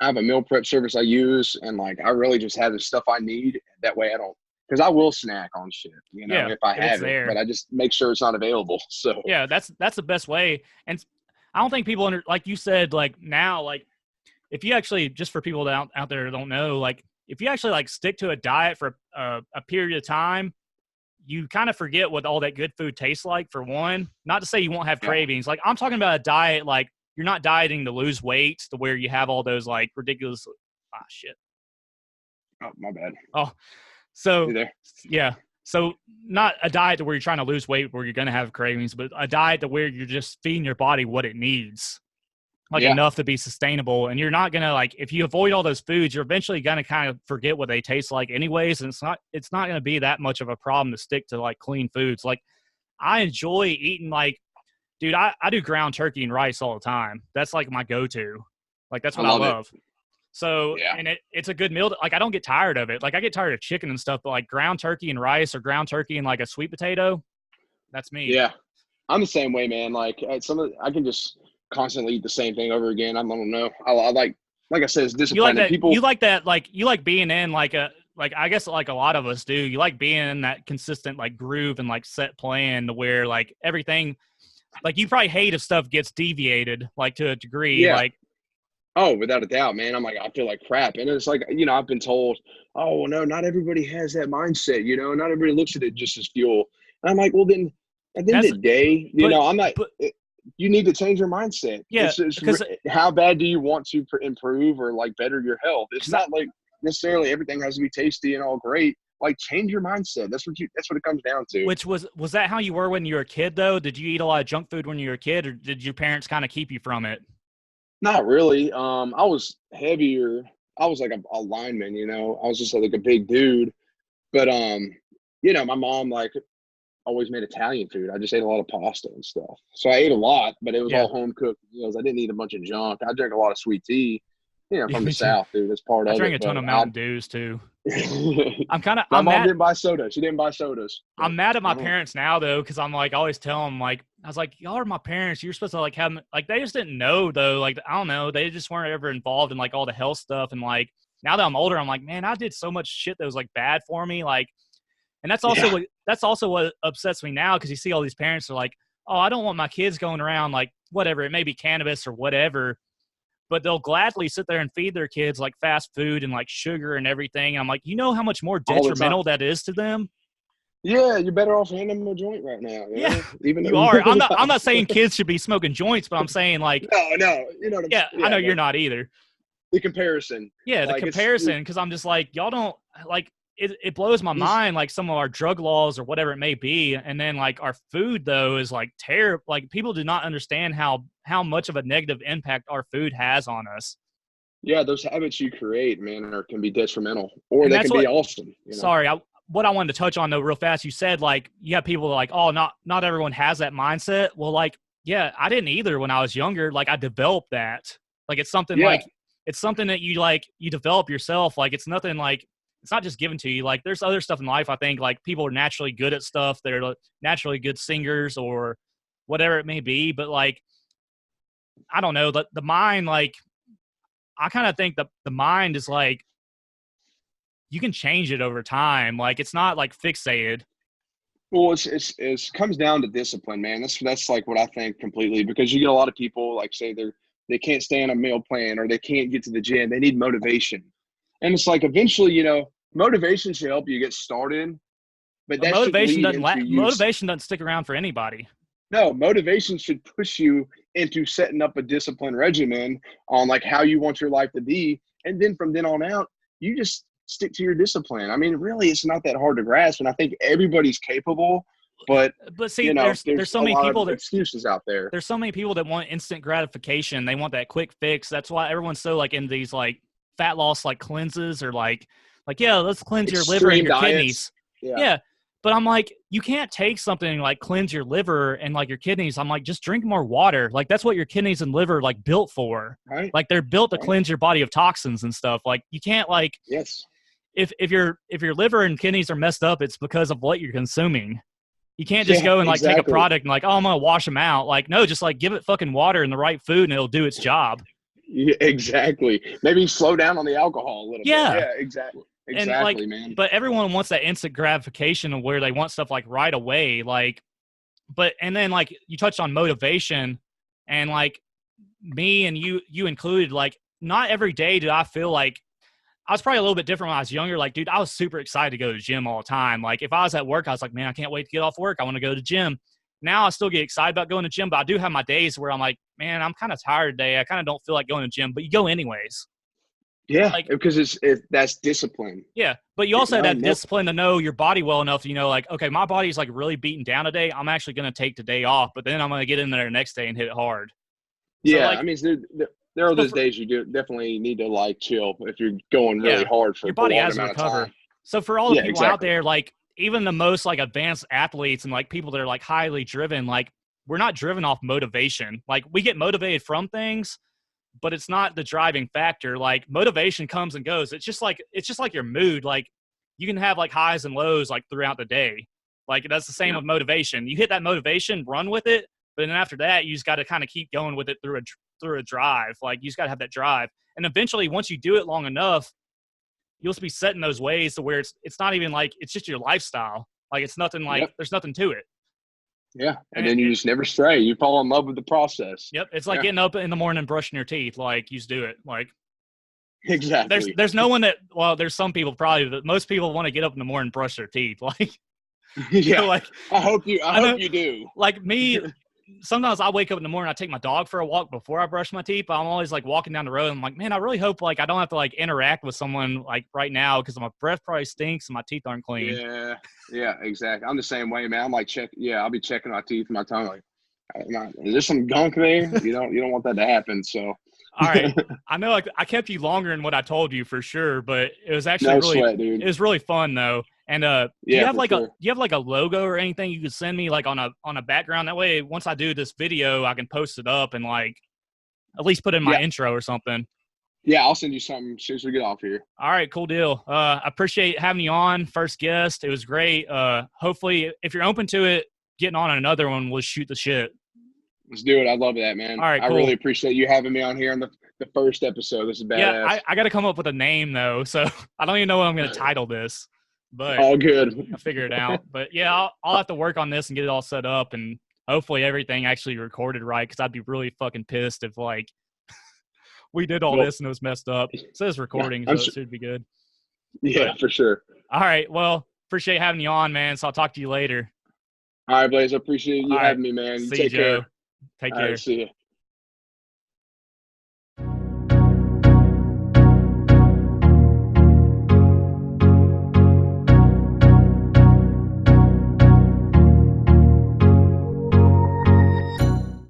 have a meal prep service I use, and like I really just have the stuff I need. That way I don't, because I will snack on shit, you know, if I have it, but I just make sure it's not available. So yeah, that's the best way. And I don't think people like you said, like now, like if you actually, just for people out there that don't know, like if you actually like stick to a diet for a period of time, you kind of forget what all that good food tastes like for one. Not to say you won't have cravings. Like I'm talking about a diet, like you're not dieting to lose weight to where you have all those like ridiculous, shit. Oh, my bad. Oh, so yeah. So not a diet to where you're trying to lose weight where you're going to have cravings, but a diet to where you're just feeding your body what it needs, like enough to be sustainable. And you're not going to like, if you avoid all those foods, you're eventually going to kind of forget what they taste like anyways. And it's not going to be that much of a problem to stick to like clean foods. Like I enjoy eating like, dude, I do ground turkey and rice all the time. That's like my go-to. Like that's what I love. So, and it's a good meal. Like, I don't get tired of it. Like, I get tired of chicken and stuff, but like ground turkey and rice or ground turkey and like a sweet potato, that's me. Yeah. I'm the same way, man. Like I can just constantly eat the same thing over again. I don't know. I like I said, it's disappointing. You like being in like I guess like a lot of us do. You like being in that consistent like groove and like set plan to where like everything, like you probably hate if stuff gets deviated like to a degree. Yeah. Like, oh, without a doubt, man. I'm like, I feel like crap. And it's like, you know, I've been told, oh, well, no, not everybody has that mindset. You know, not everybody looks at it just as fuel. And I'm like, well, then at the end of the day, you need to change your mindset. Yeah. Because how bad do you want to improve or like better your health? It's not like necessarily everything has to be tasty and all great. Like change your mindset. That's what it comes down to. Which was that how you were when you were a kid though? Did you eat a lot of junk food when you were a kid, or did your parents kind of keep you from it? Not really. I was heavier. I was like a lineman, you know. I was just like a big dude. But you know, my mom like always made Italian food. I just ate a lot of pasta and stuff. So I ate a lot, but it was all home cooked meals. I didn't eat a bunch of junk. I drank a lot of sweet tea. You know, from the South, dude. That's part of it. I drank a ton of Mountain Dews too. My mom didn't buy soda. She didn't buy sodas. I'm mad at my parents now though, because I'm like, I always tell them like, I was like, y'all are my parents. You're supposed to like have like, they just didn't know though. Like, I don't know. They just weren't ever involved in like all the health stuff. And like, now that I'm older, I'm like, man, I did so much shit that was like bad for me. Like, and that's also what upsets me now. Cause you see all these parents are like, oh, I don't want my kids going around like whatever. It may be cannabis or whatever, but they'll gladly sit there and feed their kids like fast food and like sugar and everything. And I'm like, you know how much more detrimental that is to them? Yeah, you're better off handing them a joint right now. You know? Even you are. I'm not saying kids should be smoking joints, but I'm saying like no, you know what I'm saying. I know you're not either. The comparison. Yeah, the comparison, because I'm just like, y'all don't like it blows my mind, like some of our drug laws or whatever it may be, and then like our food though is like terrible. Like people do not understand how much of a negative impact our food has on us. Yeah, those habits you create, man, can be detrimental, or they can be awesome. You know? Sorry, what I wanted to touch on though real fast, you said like you have people like, oh, not everyone has that mindset. Well, like, yeah, I didn't either when I was younger. Like I developed that. Like it's something like it's something that you develop yourself. Like it's nothing like it's not just given to you. Like there's other stuff in life. I think like people are naturally good at stuff. They're like, naturally good singers or whatever it may be. But like I don't know, the mind, like I kind of think the mind is like you can change it over time. Like it's not like fixated. Well, it comes down to discipline, man. That's like what I think completely, because you get a lot of people like say they can't stay on a meal plan or they can't get to the gym. They need motivation. And it's like eventually, you know, motivation should help you get started, but that motivation doesn't stick around for anybody. No, motivation should push you into setting up a disciplined regimen on like how you want your life to be. And then from then on out, you just stick to your discipline. I mean, really, it's not that hard to grasp. And I think everybody's capable, but see, you know, there's so many people that excuses out there. There's so many people that want instant gratification. They want that quick fix. That's why everyone's so like in these like fat loss, like cleanses or like, yeah, let's cleanse your liver and your kidneys. Yeah. But I'm like, you can't take something like cleanse your liver and like your kidneys. I'm like, just drink more water. Like that's what your kidneys and liver like built for. Right. Like they're built to cleanse your body of toxins and stuff. Like you can't like, if your liver and kidneys are messed up, it's because of what you're consuming. You can't just go and like take a product and like, oh, I'm going to wash them out. Like, no, just like give it fucking water and the right food and it'll do its job. Yeah, exactly. Maybe slow down on the alcohol a little bit. Yeah, exactly. Exactly, like, man. But everyone wants that instant gratification of where they want stuff like right away. Like, and then like you touched on motivation and like me and you included, like not every day did I feel like I was probably a little bit different when I was younger. Like, dude, I was super excited to go to the gym all the time. Like if I was at work, I was like, man, I can't wait to get off work. I want to go to the gym. Now I still get excited about going to the gym, but I do have my days where I'm like, man, I'm kind of tired today. I kind of don't feel like going to the gym, but you go anyways. Yeah, like, because that's discipline. Yeah, but you also have that discipline to know your body well enough to, you know, like, okay, my body's like really beaten down today. I'm actually going to take the day off, but then I'm going to get in there the next day and hit it hard. Yeah, so like, I mean, there are those days you do definitely need to like chill if you're going really hard for your body a long has to amount recover. of time. So for all the people out there, like even the most like advanced athletes and like people that are like highly driven, like we're not driven off motivation. Like we get motivated from things, but it's not the driving factor. Like motivation comes and goes. It's just like your mood. Like you can have like highs and lows like throughout the day. Like that's the same with motivation. You hit that motivation, run with it, but then after that, you just got to kind of keep going with it through a drive. Like you just got to have that drive. And eventually, once you do it long enough, you'll just be set in those ways to where it's not even like it's just your lifestyle. Like it's nothing like there's nothing to it. Yeah, and then you just never stray. You fall in love with the process. Yep, it's like getting up in the morning and brushing your teeth. Like you just do it. Like exactly. There's no one that. Well, there's some people probably, but most people want to get up in the morning and brush their teeth. Like yeah, like I hope you do. Like me. Sometimes I wake up in the morning, I take my dog for a walk before I brush my teeth, but I'm always like walking down the road. I'm like, man, I really hope like I don't have to like interact with someone like right now because my breath probably stinks and my teeth aren't clean. Yeah, exactly. I'm the same way, man. I'm like I'll be checking my teeth and my tongue like, is there some gunk there? You don't want that to happen. So all right. I know I kept you longer than what I told you for sure, but it was actually it was really fun though. And do you have like a logo or anything you could send me like on a background? That way, once I do this video, I can post it up and like at least put in my intro or something. Yeah, I'll send you something as soon as we get off here. All right, cool deal. I appreciate having you on, first guest. It was great. Hopefully, if you're open to it, getting on another one, we'll shoot the shit. Let's do it. I love that, man. All right, cool. I really appreciate you having me on here on the first episode. This is badass. Yeah, I got to come up with a name though, so I don't even know what I'm going to title this. But all good. I'll figure it out. But yeah, I'll have to work on this and get it all set up, and hopefully everything actually recorded right. Because I'd be really fucking pissed if like we did all this and it was messed up. It says recording, so it should be good. Yeah, for sure. All right. Well, appreciate having you on, man. So I'll talk to you later. All right, Blaze. I appreciate you having me, man. See you, Joe. Take care. See you.